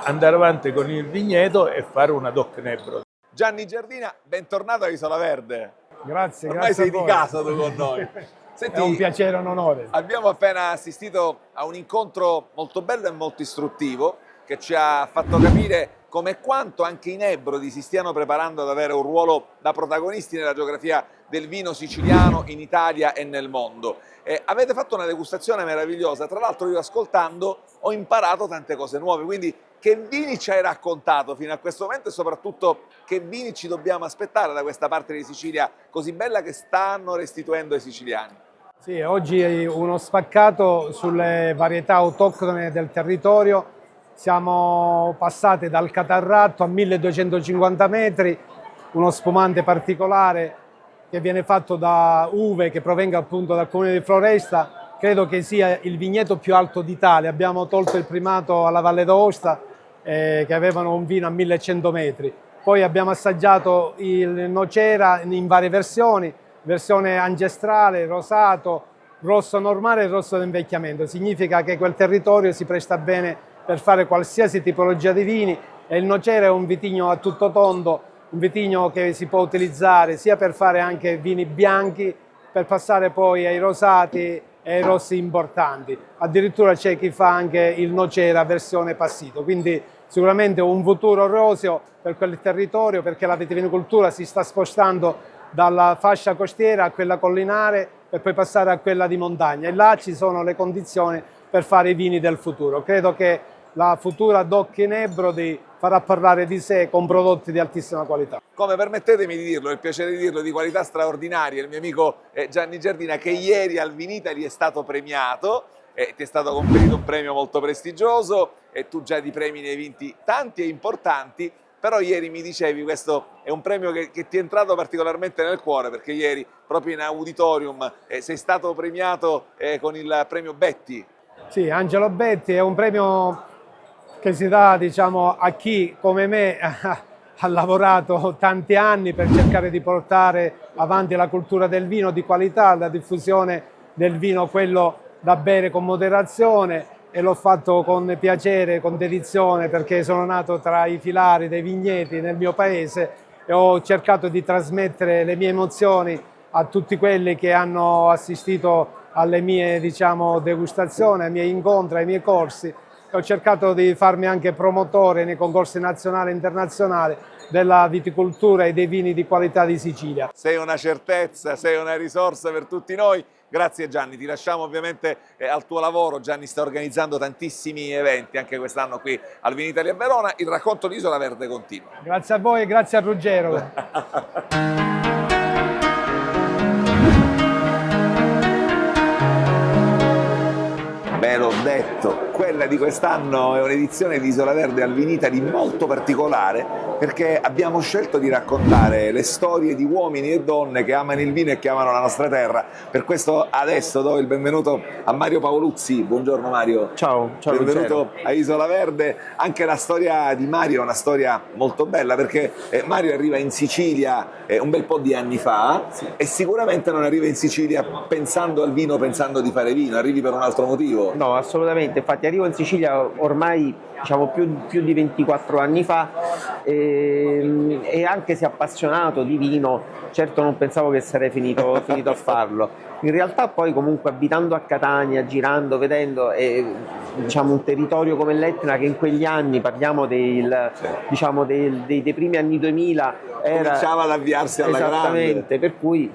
andare avanti con il vigneto e fare una DOC Nebrodi. Gianni Giardina, bentornato a Isola Verde. Grazie, ormai grazie. Sei di casa tu con noi. Senti, è un piacere e un onore. Abbiamo appena assistito a un incontro molto bello e molto istruttivo che ci ha fatto capire come e quanto anche i Nebrodi si stiano preparando ad avere un ruolo da protagonisti nella geografia del vino siciliano in Italia e nel mondo. Avete fatto una degustazione meravigliosa, tra l'altro io ascoltando ho imparato tante cose nuove, quindi che vini ci hai raccontato fino a questo momento e soprattutto che vini ci dobbiamo aspettare da questa parte di Sicilia così bella che stanno restituendo ai siciliani? Sì, oggi è uno spaccato sulle varietà autoctone del territorio. Siamo passati dal Catarratto a 1250 metri, uno spumante particolare che viene fatto da uve che provenga appunto dal comune di Floresta. Credo che sia il vigneto più alto d'Italia. Abbiamo tolto il primato alla Valle d'Aosta che avevano un vino a 1100 metri. Poi abbiamo assaggiato il Nocera in varie versioni, versione ancestrale, rosato, rosso normale e rosso d'invecchiamento. Significa che quel territorio si presta bene per fare qualsiasi tipologia di vini e il Nocera è un vitigno a tutto tondo, un vitigno che si può utilizzare sia per fare anche vini bianchi, per passare poi ai rosati e ai rossi importanti. Addirittura c'è chi fa anche il Nocera versione passito, quindi sicuramente un futuro roseo per quel territorio perché la vitivinicoltura si sta spostando dalla fascia costiera a quella collinare per poi passare a quella di montagna e là ci sono le condizioni per fare i vini del futuro. Credo che la futura DOC in Ebrodi farà parlare di sé con prodotti di altissima qualità. Come, permettetemi di dirlo, il piacere di dirlo, di qualità straordinaria, il mio amico Gianni Giardina, che ieri al Vinitaly è stato premiato, ti è stato conferito un premio molto prestigioso e tu già di premi ne hai vinti tanti e importanti, però ieri mi dicevi questo è un premio che ti è entrato particolarmente nel cuore, perché ieri proprio in auditorium sei stato premiato con il premio Betti. Sì, Angelo Betti è un premio che si dà, diciamo, a chi come me ha lavorato tanti anni per cercare di portare avanti la cultura del vino di qualità, la diffusione del vino, quello da bere con moderazione, e l'ho fatto con piacere, con dedizione, perché sono nato tra i filari dei vigneti nel mio paese e ho cercato di trasmettere le mie emozioni a tutti quelli che hanno assistito alle mie, diciamo, degustazioni, ai miei incontri, ai miei corsi. Ho cercato di farmi anche promotore nei concorsi nazionali e internazionali della viticoltura e dei vini di qualità di Sicilia. Sei una certezza, sei una risorsa per tutti noi. Grazie Gianni, ti lasciamo ovviamente al tuo lavoro. Gianni sta organizzando tantissimi eventi anche quest'anno qui al Vinitaly a Verona. Il racconto di Isola Verde continua. Grazie a voi e grazie a Ruggero. Ve l'ho detto, quella di quest'anno è un'edizione di Isola Verde al Vinitaly molto particolare, perché abbiamo scelto di raccontare le storie di uomini e donne che amano il vino e che amano la nostra terra. Per questo adesso do il benvenuto a Mario Paoluzzi. Buongiorno Mario. Ciao benvenuto a Isola Verde. Anche la storia di Mario è una storia molto bella, perché Mario arriva in Sicilia un bel po' di anni fa, sì, e sicuramente non arriva in Sicilia pensando al vino, pensando di fare vino, arrivi per un altro motivo. No, assolutamente, infatti arrivo in Sicilia ormai, diciamo, più di 24 anni fa e anche se appassionato di vino, certo non pensavo che sarei finito a farlo. In realtà poi comunque abitando a Catania, girando, vedendo, diciamo, un territorio come l'Etna che in quegli anni, parliamo diciamo, dei primi anni 2000, cominciava ad avviarsi alla grande. Esattamente, per cui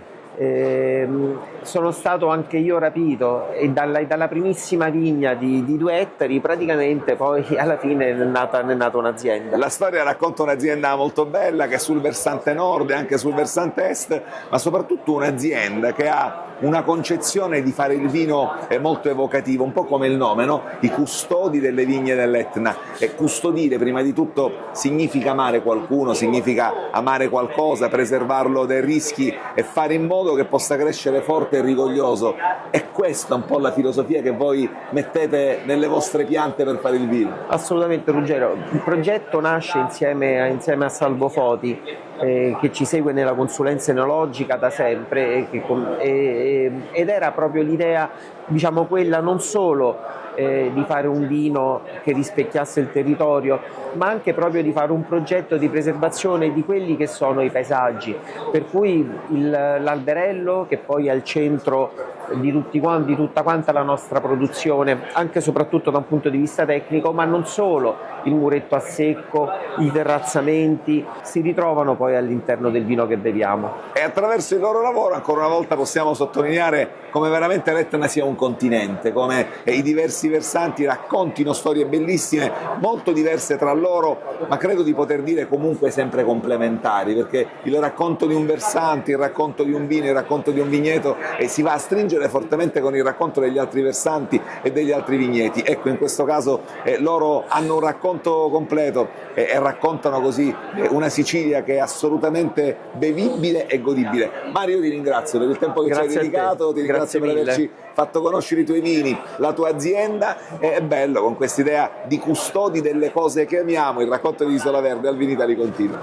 sono stato anche io rapito, e dalla primissima vigna di 2 ettari praticamente poi alla fine è nata un'azienda. La storia racconta un'azienda molto bella che è sul versante nord e anche sul versante est, ma soprattutto un'azienda che ha una concezione di fare il vino molto evocativo, un po' come il nome, no? I custodi delle vigne dell'Etna. E custodire prima di tutto significa amare qualcuno, significa amare qualcosa, preservarlo dai rischi e fare in modo che possa crescere forte e rigoglioso. E questa è un po' la filosofia che voi mettete nelle vostre piante per fare il vino. Assolutamente Ruggero, il progetto nasce insieme a Salvo Foti, che ci segue nella consulenza enologica da sempre, ed era proprio l'idea, diciamo, quella non solo di fare un vino che rispecchiasse il territorio, ma anche proprio di fare un progetto di preservazione di quelli che sono i paesaggi, per cui l'alberello, che poi è al centro di tutta quanta la nostra produzione, anche e soprattutto da un punto di vista tecnico, ma non solo, il muretto a secco, i terrazzamenti si ritrovano poi all'interno del vino che beviamo. E attraverso il loro lavoro ancora una volta possiamo sottolineare come veramente l'Etna sia un continente, come i diversi versanti raccontino storie bellissime, molto diverse tra loro, ma credo di poter dire comunque sempre complementari, perché il racconto di un versante, il racconto di un vino, il racconto di un vigneto si va a stringere fortemente con il racconto degli altri versanti e degli altri vigneti. Ecco, in questo caso loro hanno un racconto completo e raccontano così una Sicilia che è assolutamente bevibile e godibile. Mario, io ti ringrazio per il tempo che ci hai dedicato, ti ringrazio per averci fatto conoscere i tuoi vini, la tua azienda. È bello con quest'idea di custodi delle cose che amiamo. Il racconto di Isola Verde al Vinitaly continua.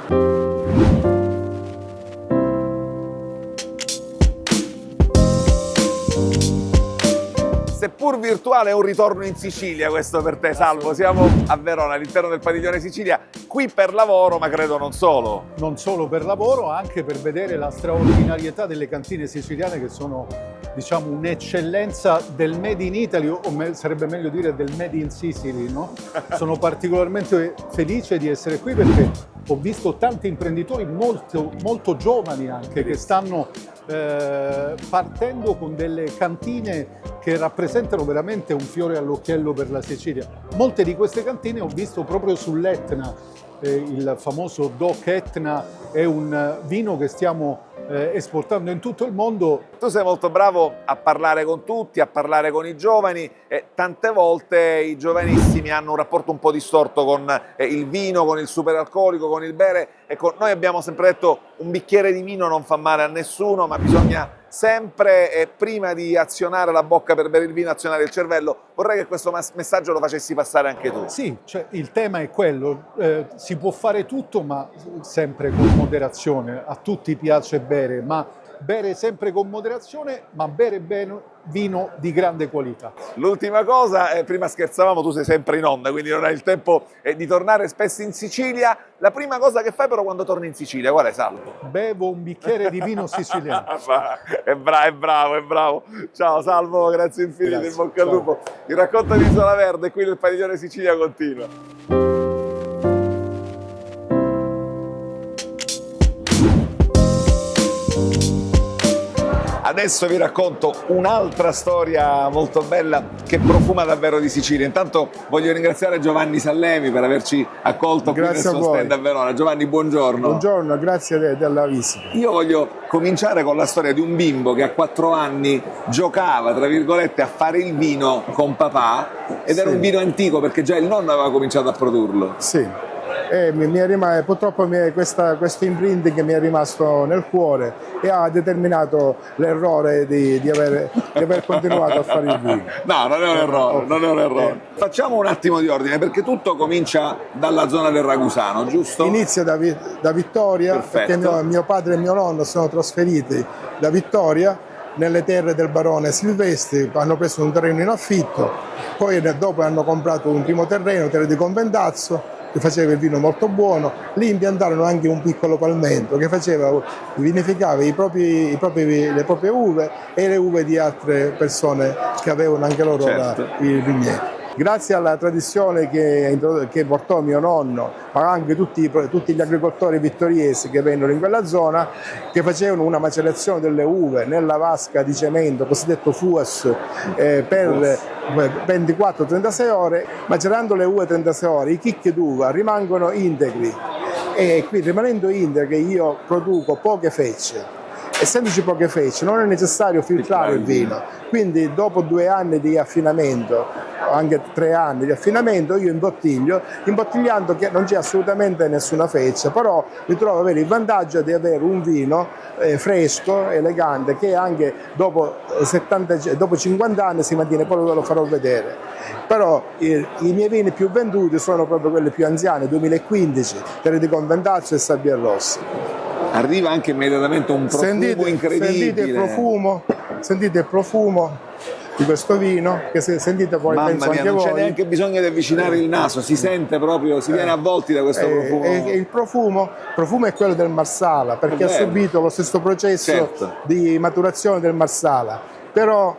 Seppur virtuale è un ritorno in Sicilia questo per te, Salvo. Siamo a Verona, all'interno del padiglione Sicilia, qui per lavoro, ma credo non solo. Non solo per lavoro, anche per vedere la straordinarietà delle cantine siciliane che sono diciamo, un'eccellenza del Made in Italy, o sarebbe meglio dire del Made in Sicily, no? Sono particolarmente felice di essere qui perché ho visto tanti imprenditori molto giovani anche che stanno partendo con delle cantine che rappresentano veramente un fiore all'occhiello per la Sicilia. Molte di queste cantine ho visto proprio sull'Etna, il famoso DOC Etna è un vino che stiamo esportando in tutto il mondo. Tu sei molto bravo a parlare con tutti, a parlare con i giovani e tante volte i giovanissimi hanno un rapporto un po' distorto con il vino, con il superalcolico, con il bere. Ecco, noi abbiamo sempre detto un bicchiere di vino non fa male a nessuno, ma bisogna sempre, prima di azionare la bocca per bere il vino, azionare il cervello. Vorrei che questo messaggio lo facessi passare anche tu. Sì, cioè, il tema è quello, si può fare tutto ma sempre con moderazione, a tutti piace bere, ma bere sempre con moderazione, ma bere bene vino di grande qualità. L'ultima cosa, prima scherzavamo, tu sei sempre in onda, quindi non hai il tempo di tornare spesso in Sicilia. La prima cosa che fai però quando torni in Sicilia, qual è, Salvo? Bevo un bicchiere di vino siciliano. È bravo. Ciao Salvo, grazie infinite, in bocca al lupo. Il racconto di Isola Verde, qui nel Padiglione Sicilia continua. Adesso vi racconto un'altra storia molto bella che profuma davvero di Sicilia. Intanto voglio ringraziare Giovanni Sallemi per averci accolto qui nel suo stand a Verona. Giovanni, buongiorno. Buongiorno, grazie della visita. Io voglio cominciare con la storia di un bimbo che a 4 anni giocava, tra virgolette, a fare il vino con papà ed era un vino antico perché già il nonno aveva cominciato a produrlo. Sì. Purtroppo questo imprinting mi è rimasto nel cuore e ha determinato l'errore di aver continuato a fare il vino. No, non è un errore, non è un errore. Facciamo un attimo di ordine perché tutto comincia dalla zona del Ragusano, giusto? Inizia da Vittoria. Perfetto. Perché mio padre e mio nonno sono trasferiti da Vittoria nelle terre del barone Silvestri, hanno preso un terreno in affitto, poi dopo hanno comprato un primo terreno, terra di Convendazzo, che faceva il vino molto buono. Lì impiantarono anche un piccolo palmento che vinificava le proprie uve e le uve di altre persone che avevano anche loro il vigneto. Grazie alla tradizione che portò mio nonno, ma anche tutti gli agricoltori vittoriesi che vennero in quella zona, che facevano una macellazione delle uve nella vasca di cemento, cosiddetto FUAS, per 24-36 ore. Macerando le uve 36 ore, i chicchi d'uva rimangono integri e qui, rimanendo integri, io produco poche fecce. Essendoci poche fecce non è necessario filtrare il vino, quindi dopo 2 anni di affinamento, anche 3 anni di affinamento, io imbottigliando che non c'è assolutamente nessuna feccia, però mi trovo ad avere il vantaggio di avere un vino fresco, elegante, che anche dopo 50 anni si mantiene, poi ve lo farò vedere. Però i miei vini più venduti sono proprio quelli più anziani, 2015, Terre di Convendazzo e Sabbia Rossa. Arriva anche immediatamente un profumo incredibile. Sentite il profumo di questo vino, che sentite poi penso anche voi. Non c'è neanche bisogno di avvicinare il naso, si sente proprio, si viene avvolti da questo profumo. Il profumo è quello del Marsala, perché ha subito lo stesso processo di maturazione del Marsala, però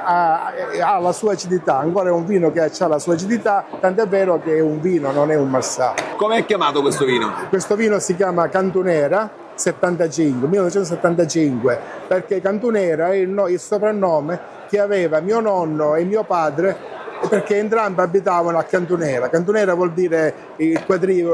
ha la sua acidità, ancora è un vino che ha la sua acidità, tant'è vero che è un vino, non è un Marsala. Com'è chiamato questo vino? Questo vino si chiama Cantunera 1975, perché Cantunera è il soprannome che aveva mio nonno e mio padre, perché entrambi abitavano a Cantunera. Cantunera vuol dire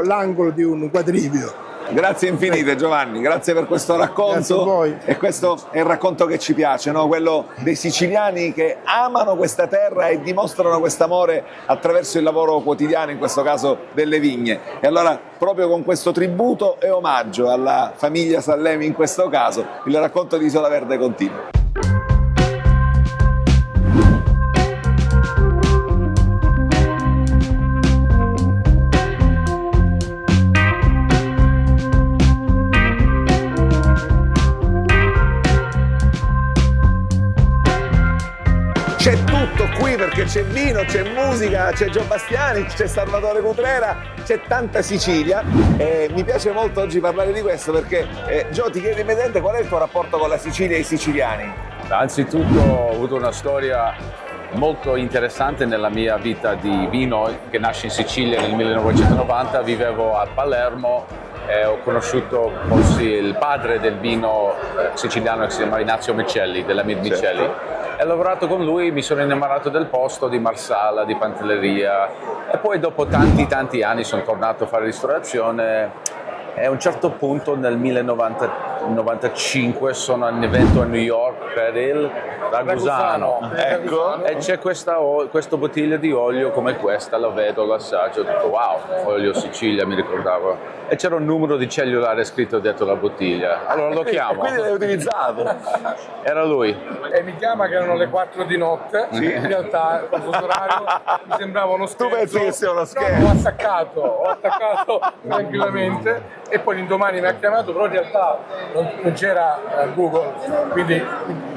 l'angolo di un quadrivio. Grazie infinite Giovanni, grazie per questo racconto. Grazie a voi. E questo è il racconto che ci piace, no? Quello dei siciliani che amano questa terra e dimostrano questo amore attraverso il lavoro quotidiano, in questo caso delle vigne. E allora, proprio con questo tributo e omaggio alla famiglia Sallemi in questo caso, il racconto di Isola Verde continua. C'è tutto qui perché c'è vino, c'è musica, c'è Gio Bastiani, c'è Salvatore Cutrera, c'è tanta Sicilia e mi piace molto oggi parlare di questo perché Gio, ti chiedo immediatamente qual è il tuo rapporto con la Sicilia e i siciliani? Anzitutto ho avuto una storia molto interessante nella mia vita di vino, che nasce in Sicilia nel 1990, vivevo a Palermo e ho conosciuto il padre del vino siciliano che si chiama Ignazio Michelli, della Michelli. E ho lavorato con lui, mi sono innamorato del posto, di Marsala, di Pantelleria, e poi dopo tanti anni sono tornato a fare ristorazione. E a un certo punto nel 1995 sono a un evento a New York per il Ragusano, ecco, e c'è questa bottiglia di olio come questa, la vedo, l'assaggio, ho detto wow, olio Sicilia, mi ricordavo, e c'era un numero di cellulare scritto dietro la bottiglia, allora lo chiamo. Quindi l'hai utilizzato? Era lui. E mi chiama che erano le 4 di notte, in realtà il fuso orario mi sembrava uno scherzo. Tu pensi che sia uno scherzo? No, ho attaccato tranquillamente, e poi l'indomani mi ha chiamato, però in realtà non c'era Google, quindi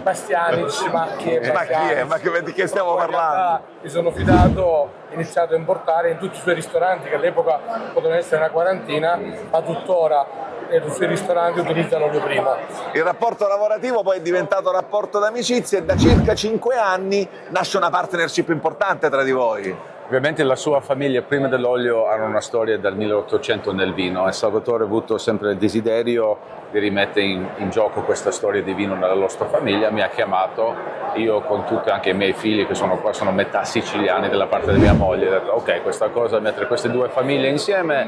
Bastiani dice ma chi è Bastiani? Ma di che stiamo parlando? Mi sono fidato, ho iniziato a importare in tutti i suoi ristoranti, che all'epoca potevano essere una quarantina, ma tuttora tutti i suoi ristoranti utilizzano l'olio primo. Il rapporto lavorativo poi è diventato rapporto d'amicizia e da circa 5 anni nasce una partnership importante tra di voi. Ovviamente la sua famiglia prima dell'olio hanno una storia dal 1800 nel vino e Salvatore ha avuto sempre il desiderio di rimettere in gioco questa storia di vino nella nostra famiglia, mi ha chiamato, io con tutti anche i miei figli che sono qua, sono metà siciliani della parte di mia moglie, ho detto ok, questa cosa, mettere queste due famiglie insieme,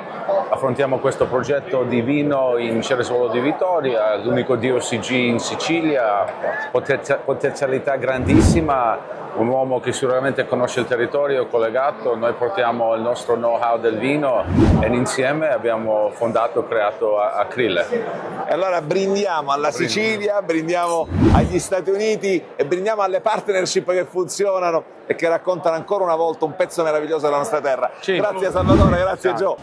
affrontiamo questo progetto di vino in Ceresolo di Vittoria, l'unico DOCG in Sicilia, potenzialità grandissima, un uomo che sicuramente conosce il territorio, collegato, noi portiamo il nostro know-how del vino e insieme abbiamo fondato e creato Acrile. E allora brindiamo alla Sicilia, brindiamo agli Stati Uniti e brindiamo alle partnership che funzionano e che raccontano ancora una volta un pezzo meraviglioso della nostra terra. Grazie Salvatore, grazie Gio.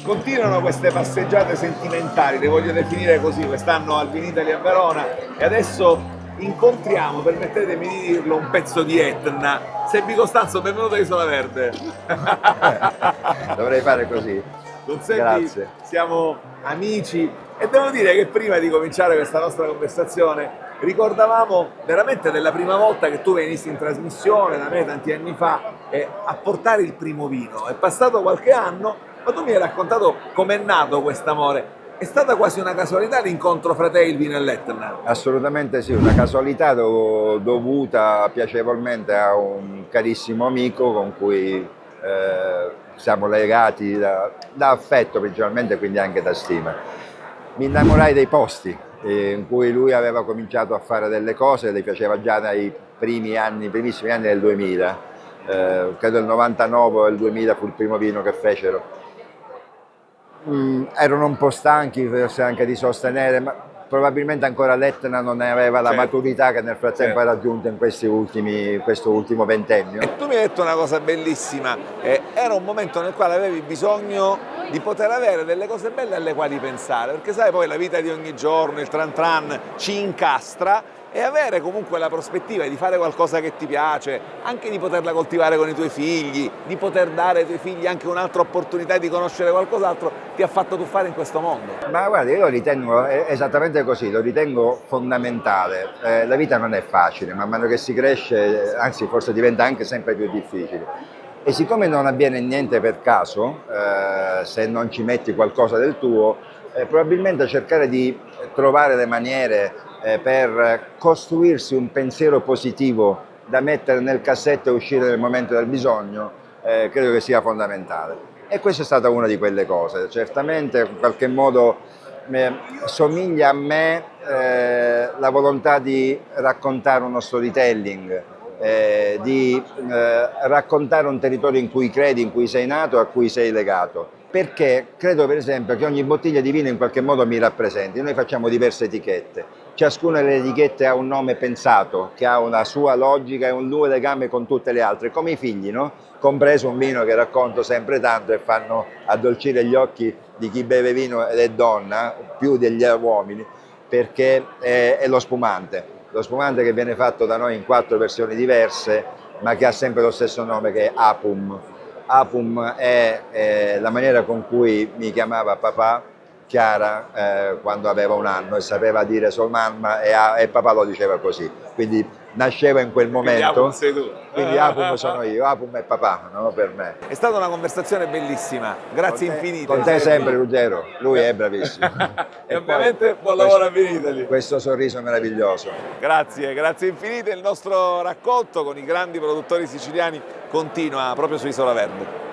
Continuano queste passeggiate sentimentali, le voglio definire così, quest'anno al Vinitaly a Verona, e adesso incontriamo, permettetemi di dirlo, un pezzo di Etna. Sebbi Costanzo, benvenuto a Isola Verde. Dovrei fare così. Con Sebbi Grazie. Siamo amici e devo dire che prima di cominciare questa nostra conversazione ricordavamo veramente della prima volta che tu venissi in trasmissione da me tanti anni fa a portare il primo vino. È passato qualche anno, ma tu mi hai raccontato com'è nato quest'amore. È stata quasi una casualità l'incontro fra te e il vino e l'Etna? Assolutamente sì, una casualità dovuta piacevolmente a un carissimo amico con cui siamo legati da affetto principalmente, quindi anche da stima. Mi innamorai dei posti in cui lui aveva cominciato a fare delle cose, le piaceva già dai primissimi anni del 2000, credo il 99 o il 2000 fu il primo vino che fecero. Erano un po' stanchi forse anche di sostenere, ma probabilmente ancora l'Etna non aveva la maturità che nel frattempo ha raggiunto in questo ultimo ventennio. E tu mi hai detto una cosa bellissima, era un momento nel quale avevi bisogno di poter avere delle cose belle alle quali pensare, perché sai poi la vita di ogni giorno, il tran tran ci incastra, e avere comunque la prospettiva di fare qualcosa che ti piace, anche di poterla coltivare con i tuoi figli, di poter dare ai tuoi figli anche un'altra opportunità di conoscere qualcos'altro, ti ha fatto tuffare in questo mondo. Ma guarda, io lo ritengo esattamente così, lo ritengo fondamentale. La vita non è facile, man mano che si cresce, anzi forse diventa anche sempre più difficile. E siccome non avviene niente per caso, se non ci metti qualcosa del tuo, probabilmente cercare di trovare le maniere per costruirsi un pensiero positivo da mettere nel cassetto e uscire nel momento del bisogno, credo che sia fondamentale. E questa è stata una di quelle cose. Certamente in qualche modo somiglia a me la volontà di raccontare uno storytelling, di raccontare un territorio in cui credi, in cui sei nato, a cui sei legato. Perché credo per esempio che ogni bottiglia di vino in qualche modo mi rappresenti. Noi facciamo diverse etichette, ciascuna delle etichette ha un nome pensato, che ha una sua logica e un suo legame con tutte le altre, come i figli, no? Compreso un vino che racconto sempre tanto e fanno addolcire gli occhi di chi beve vino ed è donna, più degli uomini, perché è lo spumante che viene fatto da noi in 4 versioni diverse, ma che ha sempre lo stesso nome, che è Apum. Apum è la maniera con cui mi chiamava papà Chiara quando aveva 1 anno e sapeva dire sua mamma e papà lo diceva così, quindi nasceva in quel momento. Quindi Apum sei tu. Quindi Apum sono io, Apum è papà, no? Per me. È stata una conversazione bellissima, grazie infinite. Con te sempre Ruggero, lui è bravissimo. E ovviamente buon lavoro a Vinitaly. Questo sorriso meraviglioso. Grazie infinite. Il nostro racconto con i grandi produttori siciliani continua proprio su Isola Verde.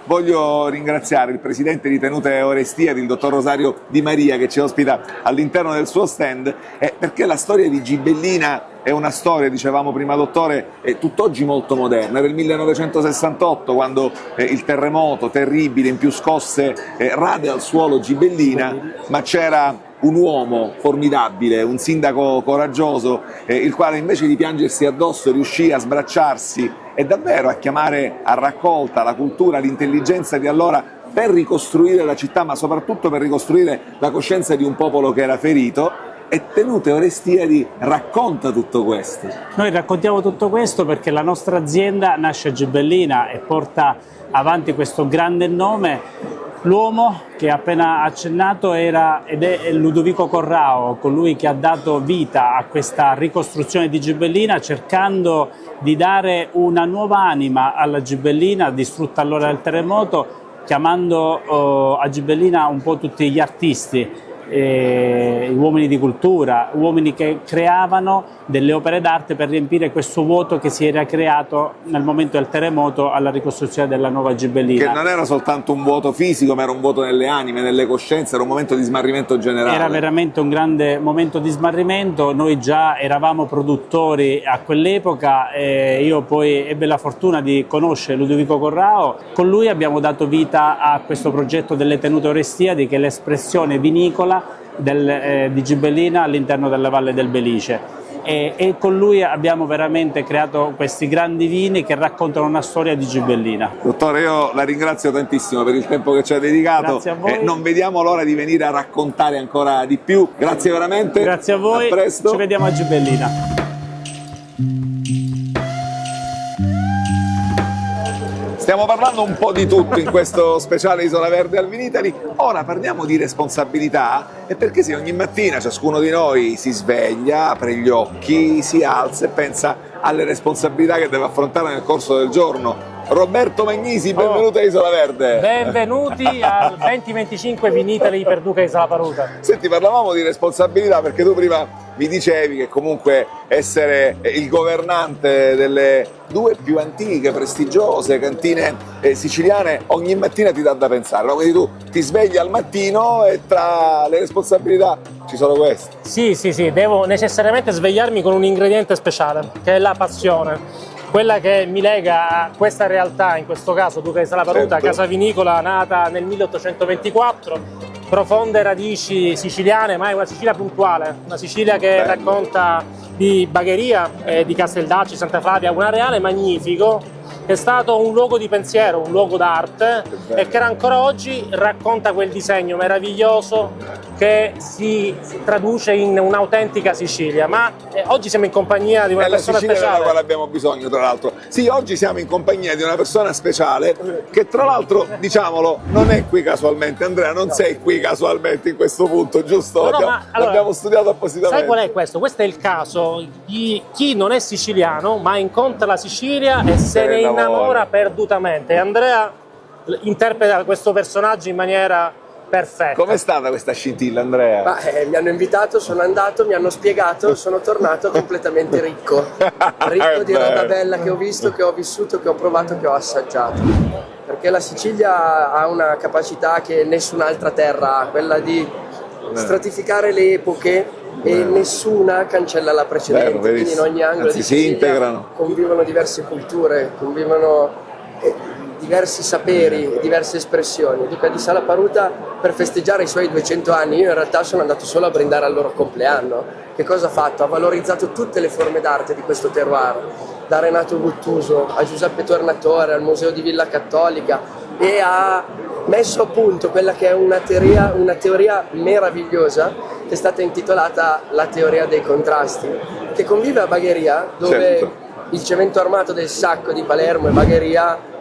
Voglio ringraziare il presidente di Tenute Orestiadi, il dottor Rosario Di Maria, che ci ospita all'interno del suo stand, perché la storia di Gibellina è una storia, dicevamo prima dottore, tutt'oggi molto moderna. Era il 1968 quando il terremoto terribile in più scosse rade al suolo Gibellina, ma c'era un uomo formidabile, un sindaco coraggioso, il quale invece di piangersi addosso riuscì a sbracciarsi e davvero a chiamare a raccolta la cultura, l'intelligenza di allora per ricostruire la città, ma soprattutto per ricostruire la coscienza di un popolo che era ferito. E Tenute Orestiadi racconta tutto questo. Noi raccontiamo tutto questo perché la nostra azienda nasce a Gibellina e porta avanti questo grande nome. L'uomo che appena accennato era ed è Ludovico Corrao, colui che ha dato vita a questa ricostruzione di Gibellina, cercando di dare una nuova anima alla Gibellina distrutta allora dal terremoto, chiamando a Gibellina un po' tutti gli artisti, uomini di cultura, uomini che creavano delle opere d'arte per riempire questo vuoto che si era creato nel momento del terremoto alla ricostruzione della nuova Gibellina. Che non era soltanto un vuoto fisico, ma era un vuoto nelle anime, nelle coscienze, era un momento di smarrimento generale. Era veramente un grande momento di smarrimento. Noi già eravamo produttori a quell'epoca e io poi ebbe la fortuna di conoscere Ludovico Corrao. Con lui abbiamo dato vita a questo progetto delle Tenute Orestiadi, che è l'espressione vinicola di Gibellina all'interno della Valle del Belice. E con lui abbiamo veramente creato questi grandi vini che raccontano una storia di Gibellina. Dottore, io la ringrazio tantissimo per il tempo che ci ha dedicato. Grazie a voi. Non vediamo l'ora di venire a raccontare ancora di più. Grazie veramente. Grazie a voi. A presto. Ci vediamo a Gibellina. Stiamo parlando un po' di tutto in questo speciale Isola Verde al Vinitaly. Ora parliamo di responsabilità, e perché se ogni mattina ciascuno di noi si sveglia, apre gli occhi, si alza e pensa alle responsabilità che deve affrontare nel corso del giorno. Roberto Magnisi, benvenuto a Isola Verde. Benvenuti al 2025 Vinitaly per Duca Isola Paruta. Senti, parlavamo di responsabilità perché tu prima mi dicevi che comunque essere il governante delle 2 più antiche, prestigiose cantine siciliane ogni mattina ti dà da pensare, no? Quindi tu ti svegli al mattino e tra le responsabilità ci sono queste. Sì, devo necessariamente svegliarmi con un ingrediente speciale, che è la passione. Quella che mi lega a questa realtà, in questo caso Duca Isola Paruta, certo. Casa vinicola nata nel 1824, profonde radici siciliane, ma è una Sicilia puntuale, una Sicilia che racconta di Bagheria, di Casteldacci, Santa Flavia, un areale magnifico che è stato un luogo di pensiero, un luogo d'arte e che ancora oggi racconta quel disegno meraviglioso che si traduce in un'autentica Sicilia. Ma oggi siamo in compagnia di una persona Sicilia speciale. Della quale abbiamo bisogno, tra l'altro. Sì, oggi siamo in compagnia di una persona speciale che, tra l'altro, diciamolo, non è qui casualmente. Andrea, non sei qui casualmente in questo punto, giusto? No, l'abbiamo studiato appositamente. Sai qual è questo? Questo è il caso di chi non è siciliano, ma incontra la Sicilia e se ne innamora perdutamente. E Andrea interpreta questo personaggio in maniera perfetta. Com'è stata questa scintilla, Andrea? Mi hanno invitato, sono andato, mi hanno spiegato, sono tornato completamente ricco. Ricco di roba bella che ho visto, che ho vissuto, che ho provato, che ho assaggiato. Perché la Sicilia ha una capacità che nessun'altra terra ha, quella di stratificare le epoche e nessuna cancella la precedente. Quindi in ogni angolo di Sicilia si integrano. Convivono diverse culture, convivono diversi saperi, diverse espressioni. Duca di Sala Paruta, per festeggiare i suoi 200 anni, io in realtà sono andato solo a brindare al loro compleanno. Che cosa ha fatto? Ha valorizzato tutte le forme d'arte di questo terroir, da Renato Guttuso a Giuseppe Tornatore, al Museo di Villa Cattolica, e ha messo a punto quella che è una teoria meravigliosa che è stata intitolata la teoria dei contrasti, che convive a Bagheria, dove il cemento armato del Sacco di Palermo e Bagheria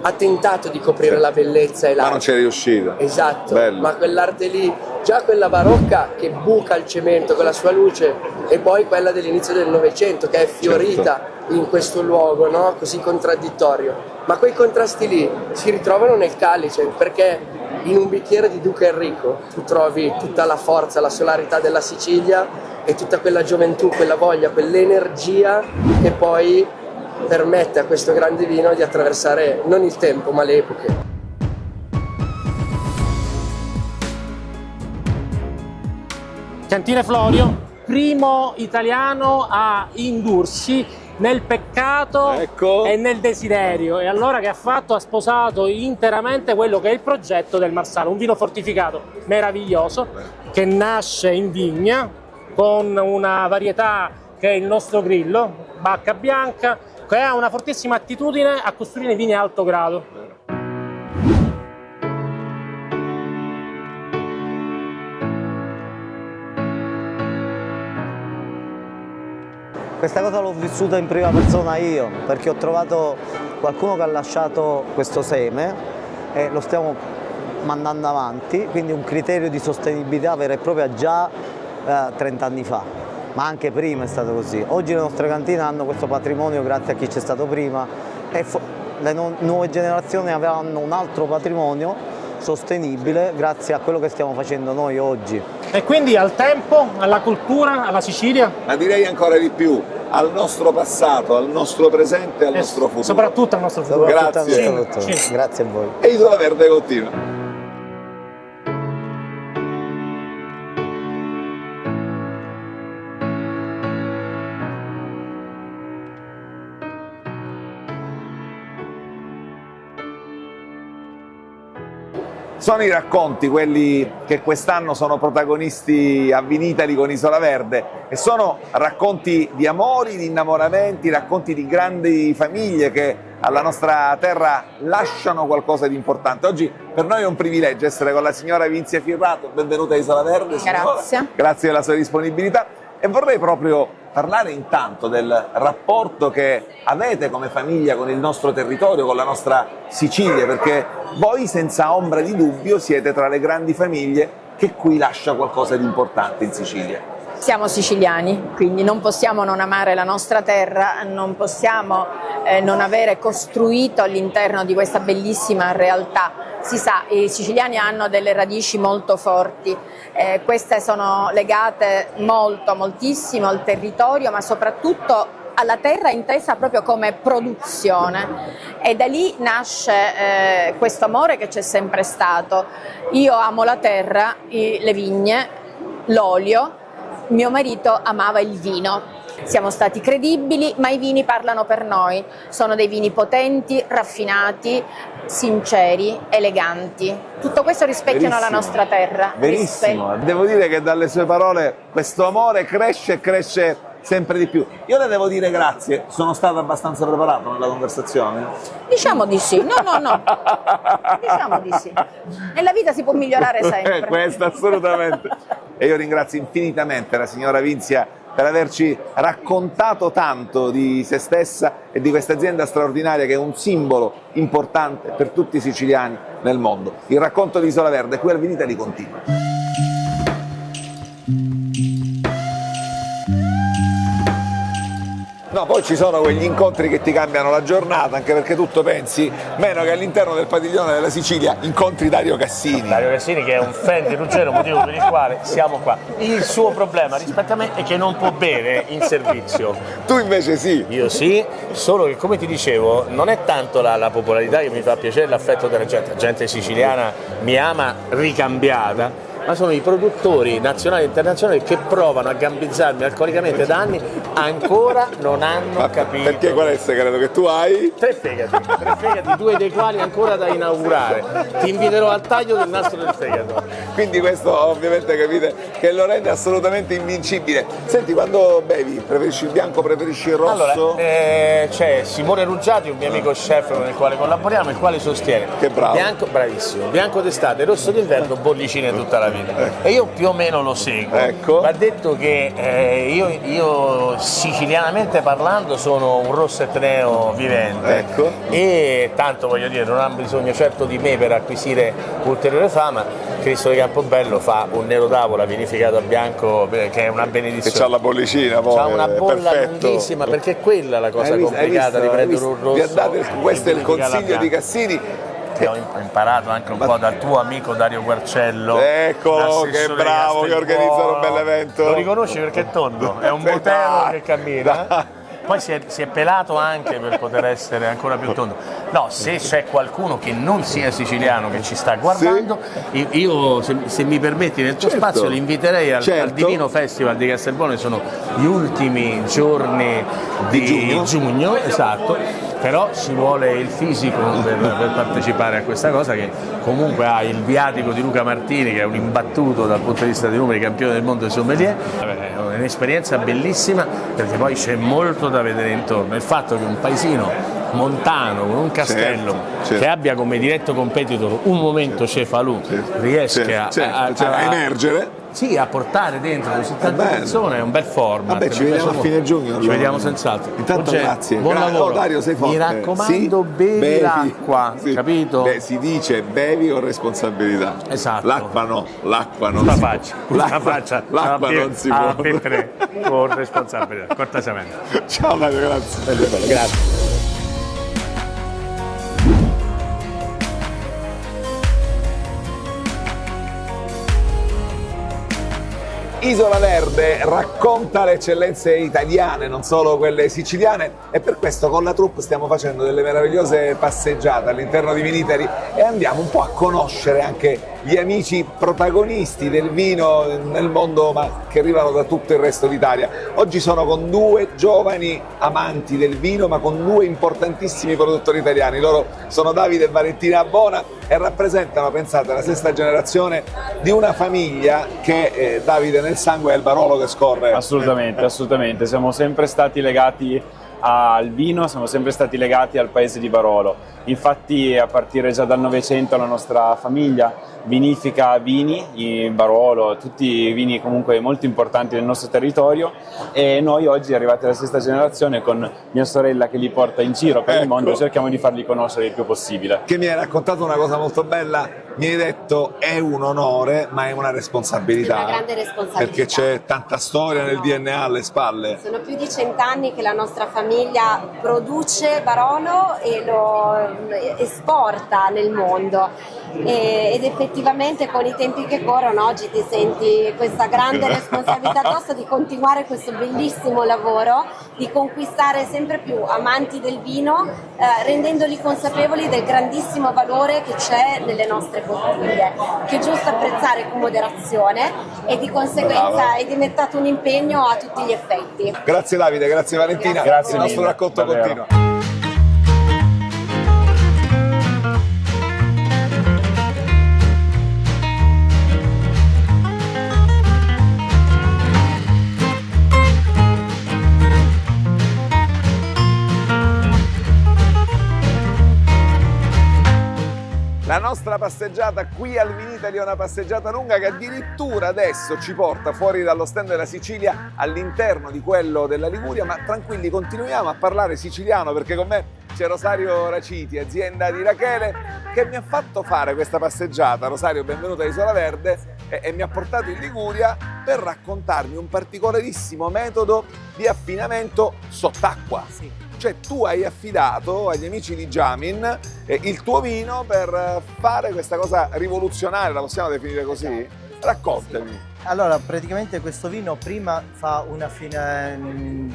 ha tentato di coprire la bellezza e l'arte. Ma non c'è riuscito. Esatto, Bello. ma quell'arte lì, già quella barocca che buca il cemento con la sua luce, e poi quella dell'inizio del Novecento che è fiorita in questo luogo, no? Così contraddittorio. Ma quei contrasti lì si ritrovano nel Calice, perché in un bicchiere di Duca Enrico tu trovi tutta la forza, la solarità della Sicilia e tutta quella gioventù, quella voglia, quell'energia che poi permette a questo grande vino di attraversare non il tempo ma le epoche. Cantine Florio, primo italiano a indursi nel peccato e nel desiderio, e allora che ha fatto? Ha sposato interamente quello che è il progetto del Marsala, un vino fortificato meraviglioso che nasce in vigna con una varietà che è il nostro Grillo, bacca bianca, che ha una fortissima attitudine a costruire vini alto grado. Questa cosa l'ho vissuta in prima persona io, perché ho trovato qualcuno che ha lasciato questo seme e lo stiamo mandando avanti, quindi un criterio di sostenibilità vera e propria già 30 anni fa, ma anche prima è stato così. Oggi le nostre cantine hanno questo patrimonio grazie a chi c'è stato prima e le nuove generazioni avranno un altro patrimonio sostenibile grazie a quello che stiamo facendo noi oggi. E quindi al tempo, alla cultura, alla Sicilia? Ma direi ancora di più, al nostro passato, al nostro presente e al nostro futuro. Soprattutto al nostro futuro. Grazie. Grazie a voi. E Isola Verde continua. Sono i racconti quelli che quest'anno sono protagonisti a Vinitali con Isola Verde, e sono racconti di amori, di innamoramenti, racconti di grandi famiglie che alla nostra terra lasciano qualcosa di importante. Oggi per noi è un privilegio essere con la signora Vinzia Firrato. Benvenuta a Isola Verde, signora. Grazie. Grazie della sua disponibilità, e vorrei proprio parlare intanto del rapporto che avete come famiglia con il nostro territorio, con la nostra Sicilia, perché voi senza ombra di dubbio siete tra le grandi famiglie che qui lascia qualcosa di importante in Sicilia. Siamo siciliani, quindi non possiamo non amare la nostra terra, non possiamo non avere costruito all'interno di questa bellissima realtà. Si sa, i siciliani hanno delle radici molto forti, queste sono legate moltissimo al territorio, ma soprattutto alla terra intesa proprio come produzione, e da lì nasce questo amore che c'è sempre stato. Io amo la terra, le vigne, l'olio. Mio marito amava il vino. Siamo stati credibili, ma i vini parlano per noi. Sono dei vini potenti, raffinati, sinceri, eleganti. Tutto questo rispecchiano la nostra terra. Verissimo. Devo dire che dalle sue parole questo amore cresce e cresce sempre di più. Io le devo dire grazie, sono stato abbastanza preparato nella conversazione? Diciamo di sì, no. Diciamo di sì. Nella vita si può migliorare sempre. Questo assolutamente. E io ringrazio infinitamente la signora Vinzia per averci raccontato tanto di se stessa e di questa azienda straordinaria che è un simbolo importante per tutti i siciliani nel mondo. Il racconto di Isola Verde qui al Vinitali continua. No, poi ci sono quegli incontri che ti cambiano la giornata, anche perché tu pensi meno che all'interno del padiglione della Sicilia incontri Dario Cassini. Dario Cassini, che è un fan di Ruggero, motivo per il quale siamo qua. Il suo problema rispetto a me è che non può bere in servizio. Tu invece sì. Io sì, solo che, come ti dicevo, non è tanto la popolarità che mi fa piacere, l'affetto della gente. La gente siciliana mi ama ricambiata, ma sono i produttori nazionali e internazionali che provano a gambizzarmi alcolicamente da anni, ancora non hanno capito. Perché qual è il segreto che tu hai? Tre fegati, due dei quali ancora da inaugurare. Ti inviterò al taglio del nastro del fegato. Quindi questo ovviamente capite che lo rende assolutamente invincibile. Senti, quando bevi, preferisci il bianco, preferisci il rosso? Allora, c'è Simone Ruggiati, un mio amico chef con il quale collaboriamo, il quale sostiene che bravo. Bianco, bravissimo, bianco d'estate, rosso d'inverno, bollicine tutta la vita. Jamin e io più o meno lo seguo. Va detto che io sicilianamente parlando sono un rosso etneo vivente e tanto voglio dire non ha bisogno certo di me per acquisire ulteriore fama. Cristo di Campobello fa un nero d'avola vinificato a bianco che è una benedizione. Che c'ha la bollicina poi. C'ha una bolla perfetto. lunghissima perché è quella la cosa complicata di prendere un rosso. Questo è il consiglio di Cassini. Ho imparato anche un po' dal tuo amico Dario Guarcello. Eccolo, che bravo, che organizza un bel evento. Lo riconosci perché è tondo, è un botero che cammina. Poi si è pelato anche per poter essere ancora più tondo. No, se c'è qualcuno che non sia siciliano che ci sta guardando, io se mi permetti nel tuo spazio li inviterei al Divino Festival di Castelbuono, sono gli ultimi giorni di giugno, esatto, però ci vuole il fisico per partecipare a questa cosa, che comunque ha il viatico di Luca Martini, che è un imbattuto dal punto di vista dei numeri, campione del mondo di sommelier. È un'esperienza bellissima perché poi c'è molto da vedere intorno. Il fatto che un paesino montano con un castello che abbia come diretto competitor un momento Cefalù riesca a emergere, a portare dentro così tante persone, è un bel format. Vabbè, ci vediamo a fine giugno. Allora. Ci vediamo senz'altro. Intanto grazie. Buon lavoro. Dario, sei forte. Mi raccomando, bevi l'acqua, capito? Beh, si dice bevi con responsabilità. Esatto. L'acqua no, l'acqua non la si può. L'acqua non si può. Con responsabilità, cortesemente. Ciao Dario, grazie. Grazie. Isola Verde racconta le eccellenze italiane, non solo quelle siciliane, e per questo con la troupe stiamo facendo delle meravigliose passeggiate all'interno di Vinitaly e andiamo un po' a conoscere anche gli amici protagonisti del vino nel mondo, ma che arrivano da tutto il resto d'Italia. Oggi sono con due giovani amanti del vino, ma con due importantissimi produttori italiani. Loro sono Davide e Valentina Bona e rappresentano, pensate, la sesta generazione di una famiglia che Davide nel sangue è il Barolo che scorre. Assolutamente, assolutamente. Siamo sempre stati legati al vino, siamo sempre stati legati al paese di Barolo. Infatti a partire già dal Novecento la nostra famiglia vinifica vini in Barolo, tutti vini comunque molto importanti del nostro territorio, e noi oggi, arrivati alla sesta generazione, con mia sorella che li porta in giro per il mondo, cerchiamo di farli conoscere il più possibile. Che mi hai raccontato una cosa molto bella, mi hai detto è un onore ma è una responsabilità. È una grande responsabilità. Perché c'è tanta storia nel DNA alle spalle. Sono più di 100 anni che la nostra famiglia produce Barolo e lo esporta nel mondo, ed effettivamente con i tempi che corrono oggi ti senti questa grande responsabilità addosso di continuare questo bellissimo lavoro, di conquistare sempre più amanti del vino, rendendoli consapevoli del grandissimo valore che c'è nelle nostre bottiglie, che è giusto apprezzare con moderazione e di conseguenza è diventato un impegno a tutti gli effetti. Grazie Davide, grazie Valentina, grazie il nostro mille, racconto davvero. continua. La nostra passeggiata qui al Vinitaly è una passeggiata lunga che addirittura adesso ci porta fuori dallo stand della Sicilia all'interno di quello della Liguria, ma tranquilli, continuiamo a parlare siciliano perché con me c'è Rosario Raciti, azienda di Rachele, che mi ha fatto fare questa passeggiata. Rosario, benvenuta a Isola Verde, e mi ha portato in Liguria per raccontarmi un particolarissimo metodo di affinamento sott'acqua. Sì. Cioè tu hai affidato agli amici di Jamin il tuo vino per fare questa cosa rivoluzionaria, la possiamo definire così? Raccontami. Allora, praticamente questo vino prima fa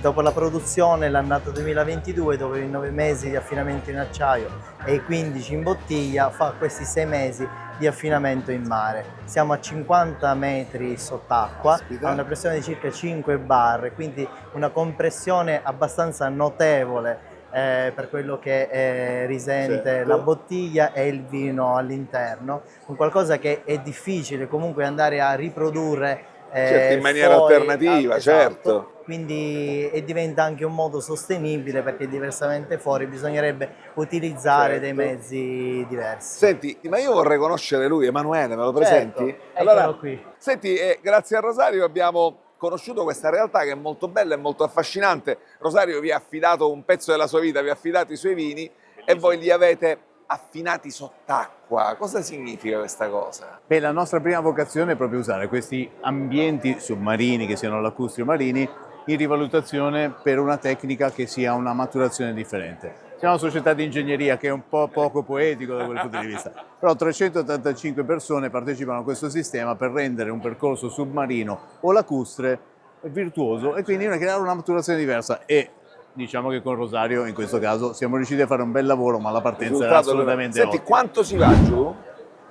dopo la produzione, l'annata 2022, dopo i 9 mesi di affinamento in acciaio e i 15 in bottiglia, fa questi 6 mesi di affinamento in mare. Siamo a 50 metri sott'acqua, a una pressione di circa 5 bar, quindi una compressione abbastanza notevole per quello che risente la bottiglia e il vino all'interno, un qualcosa che è difficile comunque andare a riprodurre Certo, in maniera alternativa, certo. Quindi e diventa anche un modo sostenibile, perché diversamente fuori bisognerebbe utilizzare dei mezzi diversi. Senti, ma io vorrei conoscere lui, Emanuele, me lo presenti? Certo, Allora, eccolo qui. senti, grazie a Rosario abbiamo conosciuto questa realtà che è molto bella e molto affascinante. Rosario vi ha affidato un pezzo della sua vita, vi ha affidato i suoi vini e voi li avete affinati sott'acqua. Cosa significa questa cosa? Beh, la nostra prima vocazione è proprio usare questi ambienti submarini, che siano lacustri o marini, in rivalutazione per una tecnica che sia una maturazione differente. Siamo una società di ingegneria, che è un po' poco poetico da quel punto di vista, però 385 persone partecipano a questo sistema per rendere un percorso submarino o lacustre virtuoso e quindi creare una maturazione diversa. E diciamo che con Rosario in questo caso siamo riusciti a fare un bel lavoro, ma la partenza era assolutamente Senti, ottima. quanto si va giù?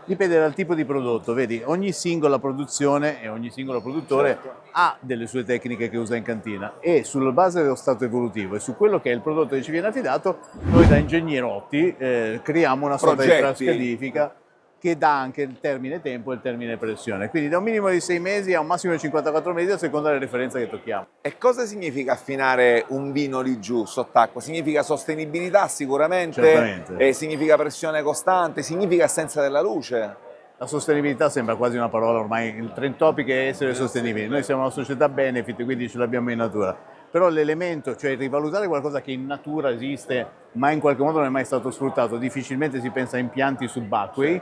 Dipende dal tipo di prodotto, vedi, ogni singola produzione e ogni singolo produttore ha delle sue tecniche che usa in cantina e sulla base dello stato evolutivo e su quello che è il prodotto che ci viene affidato, noi da ingegnerotti creiamo una sorta di trascodifica che dà anche il termine tempo e il termine pressione, quindi da un minimo di 6 mesi a un massimo di 54 mesi a seconda delle referenze che tocchiamo. E cosa significa affinare un vino lì giù sott'acqua? Significa sostenibilità sicuramente, Certamente. Significa pressione costante, significa assenza della luce. La sostenibilità sembra quasi una parola ormai, il trend topic è essere sostenibili, noi siamo una società benefit, quindi ce l'abbiamo in natura. Però l'elemento, cioè rivalutare qualcosa che in natura esiste ma in qualche modo non è mai stato sfruttato, difficilmente si pensa a impianti subacquei,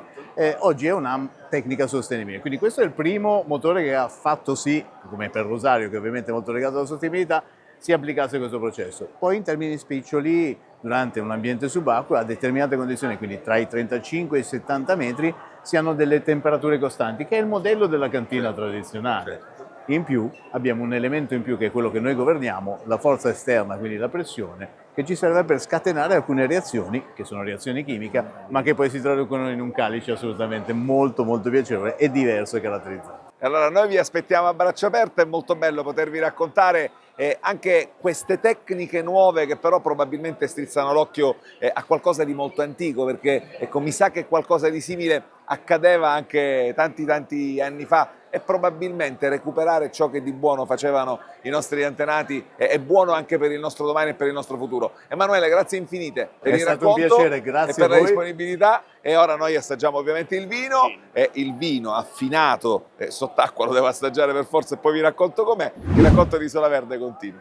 oggi è una tecnica sostenibile. Quindi questo è il primo motore che ha fatto sì, come per Rosario che ovviamente è molto legato alla sostenibilità, si applicasse questo processo. Poi in termini spiccioli, durante un ambiente subacqueo, a determinate condizioni, quindi tra i 35 e i 70 metri, si hanno delle temperature costanti, che è il modello della cantina tradizionale. In più abbiamo un elemento in più che è quello che noi governiamo, la forza esterna, quindi la pressione, che ci serve per scatenare alcune reazioni, che sono reazioni chimiche, ma che poi si traducono in un calice assolutamente molto molto piacevole e diverso e caratterizzato. Allora noi vi aspettiamo a braccia aperte, è molto bello potervi raccontare anche queste tecniche nuove che però probabilmente strizzano l'occhio a qualcosa di molto antico, perché ecco, mi sa che qualcosa di simile accadeva anche tanti anni fa e probabilmente recuperare ciò che di buono facevano i nostri antenati è buono anche per il nostro domani e per il nostro futuro. Emanuele, grazie infinite per il racconto, un piacere, grazie e per a la voi. disponibilità. E ora noi assaggiamo ovviamente il vino, e il vino affinato sott'acqua lo devo assaggiare per forza e poi vi racconto com'è. Il racconto di Isola Verde continua.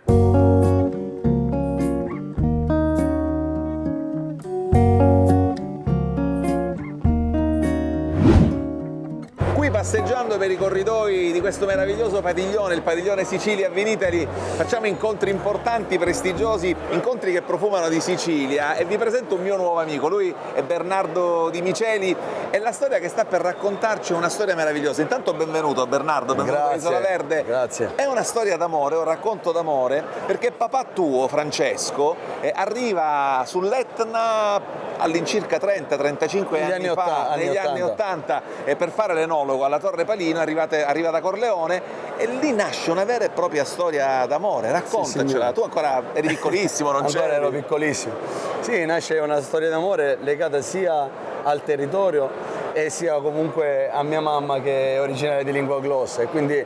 Passeggiando per i corridoi di questo meraviglioso padiglione, il padiglione Sicilia Vinitaly, facciamo incontri importanti, prestigiosi, incontri che profumano di Sicilia, e vi presento un mio nuovo amico. Lui è Bernardo Di Miceli e la storia che sta per raccontarci è una storia meravigliosa. Intanto benvenuto Bernardo, benvenuto a Isola Verde. Grazie. È una storia d'amore, un racconto d'amore, perché papà tuo, Francesco, arriva sull'Etna all'incirca 30-35 anni fa, negli anni 80, per fare l'enologo alla Torre Palino, arriva da Corleone e lì nasce una vera e propria storia d'amore. Raccontacela, tu ancora eri piccolissimo, non c'eri? Ancora ero piccolissimo. Sì, nasce una storia d'amore legata sia al territorio e sia comunque a mia mamma, che è originaria di Lingua Glossa, e quindi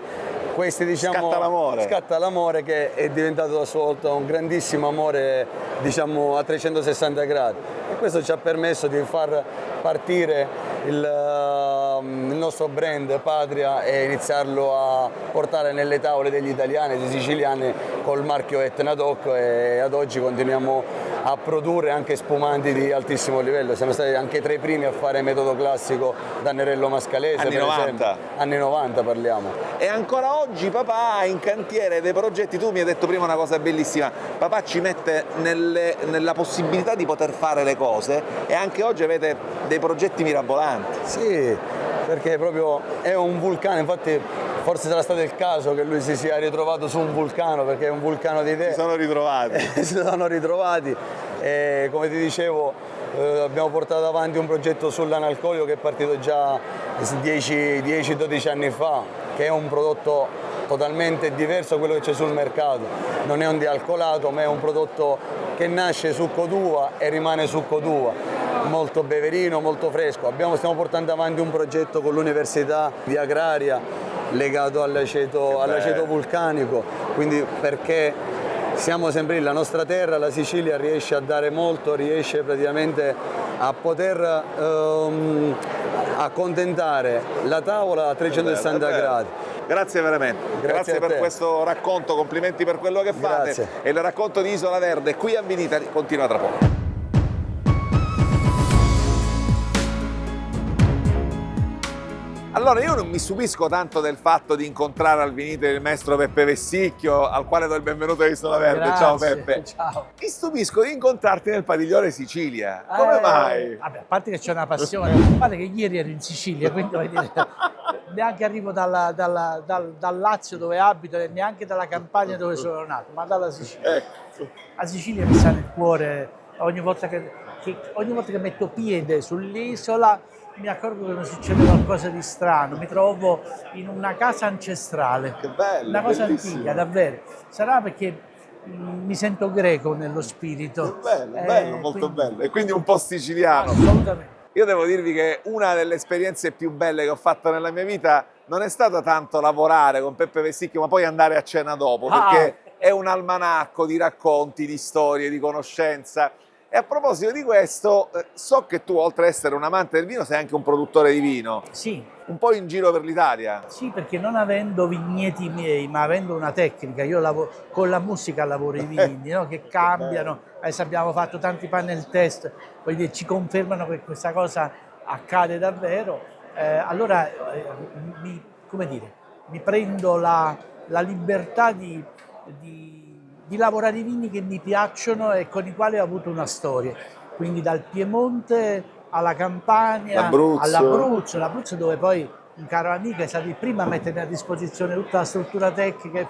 questi, diciamo, scatta l'amore che è diventato a sua volta un grandissimo amore, diciamo, a 360 gradi, e questo ci ha permesso di far partire il nostro brand Patria e iniziarlo a portare nelle tavole degli italiani e dei siciliani col marchio Etna Doc, e ad oggi continuiamo a produrre anche spumanti di altissimo livello. Siamo stati anche tra i primi a fare metodo classico D'Annerello Mascalese, anni 90. Anni 90 parliamo. E ancora oggi papà ha in cantiere dei progetti. Tu mi hai detto prima una cosa bellissima, papà ci mette nella possibilità di poter fare le cose, e anche oggi avete dei progetti mirabolanti. Sì, perché proprio è un vulcano, infatti forse sarà stato il caso che lui si sia ritrovato su un vulcano, perché è un vulcano di idee. Si sono ritrovati. Si sono ritrovati, e come ti dicevo abbiamo portato avanti un progetto sull'analcolio che è partito già 10-12 anni fa, che è un prodotto totalmente diverso da quello che c'è sul mercato. Non è un dealcolato, ma è un prodotto che nasce succo d'uva e rimane succo d'uva, molto beverino, molto fresco. Stiamo portando avanti un progetto con l'Università di Agraria legato all'aceto vulcanico, quindi perché siamo sempre lì, la nostra terra, la Sicilia riesce a dare molto, riesce praticamente a poter accontentare la tavola a 360 gradi. Grazie veramente, grazie per questo racconto, complimenti per quello che fate. Grazie. E il racconto di Isola Verde qui a Vinitali continua tra poco. Allora, io non mi stupisco tanto del fatto di incontrare al Vinitali il maestro Peppe Vessicchio, al quale do il benvenuto a Isola Verde. Grazie, ciao Peppe. ciao. Mi stupisco di incontrarti nel padiglione Sicilia. Come mai? Vabbè, a parte che c'è una passione, guarda che ieri ero in Sicilia, quindi voglio dire, neanche arrivo dal Lazio dove abito e neanche dalla Campania dove sono nato, ma dalla Sicilia. La Sicilia mi sta nel cuore, ogni volta che metto piede sull'isola mi accorgo che mi succede qualcosa di strano, mi trovo in una casa ancestrale, che bello, una cosa bellissimo. antica, davvero. Sarà perché mi sento greco nello spirito. Bello, molto bello. E quindi un po' siciliano. Assolutamente. Io devo dirvi che una delle esperienze più belle che ho fatto nella mia vita non è stata tanto lavorare con Peppe Vessicchio, ma poi andare a cena dopo, perché è un almanacco di racconti, di storie, di conoscenza. E a proposito di questo, so che tu, oltre ad essere un amante del vino, sei anche un produttore di vino. Sì. Un po' in giro per l'Italia. Sì, perché non avendo vigneti miei, ma avendo una tecnica, io con la musica lavoro i vini, no? Che cambiano. Adesso abbiamo fatto tanti panel test, quindi ci confermano che questa cosa accade davvero. Allora, mi prendo la libertà di lavorare i vini che mi piacciono e con i quali ho avuto una storia, quindi dal Piemonte alla Campania, all'Abruzzo, l'Abruzzo dove poi un caro amico è stato il primo a mettermi a disposizione tutta la struttura tecnica e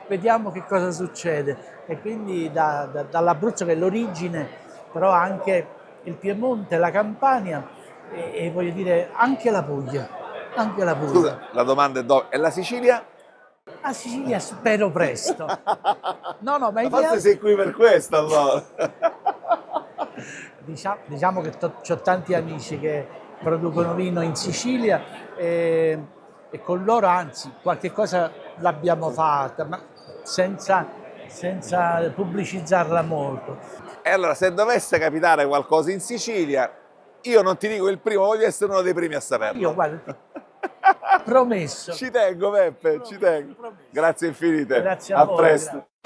vediamo che cosa succede. E quindi dall'Abruzzo, che è l'origine, però anche il Piemonte, la Campania e voglio dire anche la Puglia. Scusa, la domanda è dove? E la Sicilia? A Sicilia spero presto. No, ma forse sei qui per questo allora. Diciamo che ho tanti amici che producono vino in Sicilia e con loro anzi qualche cosa l'abbiamo fatta, ma senza pubblicizzarla molto. E allora, se dovesse capitare qualcosa in Sicilia, io non ti dico il primo, voglio essere uno dei primi a saperlo. Io, guarda, promesso. Ci tengo Peppe, ci tengo. Grazie infinite. Grazie a voi, presto. grazie.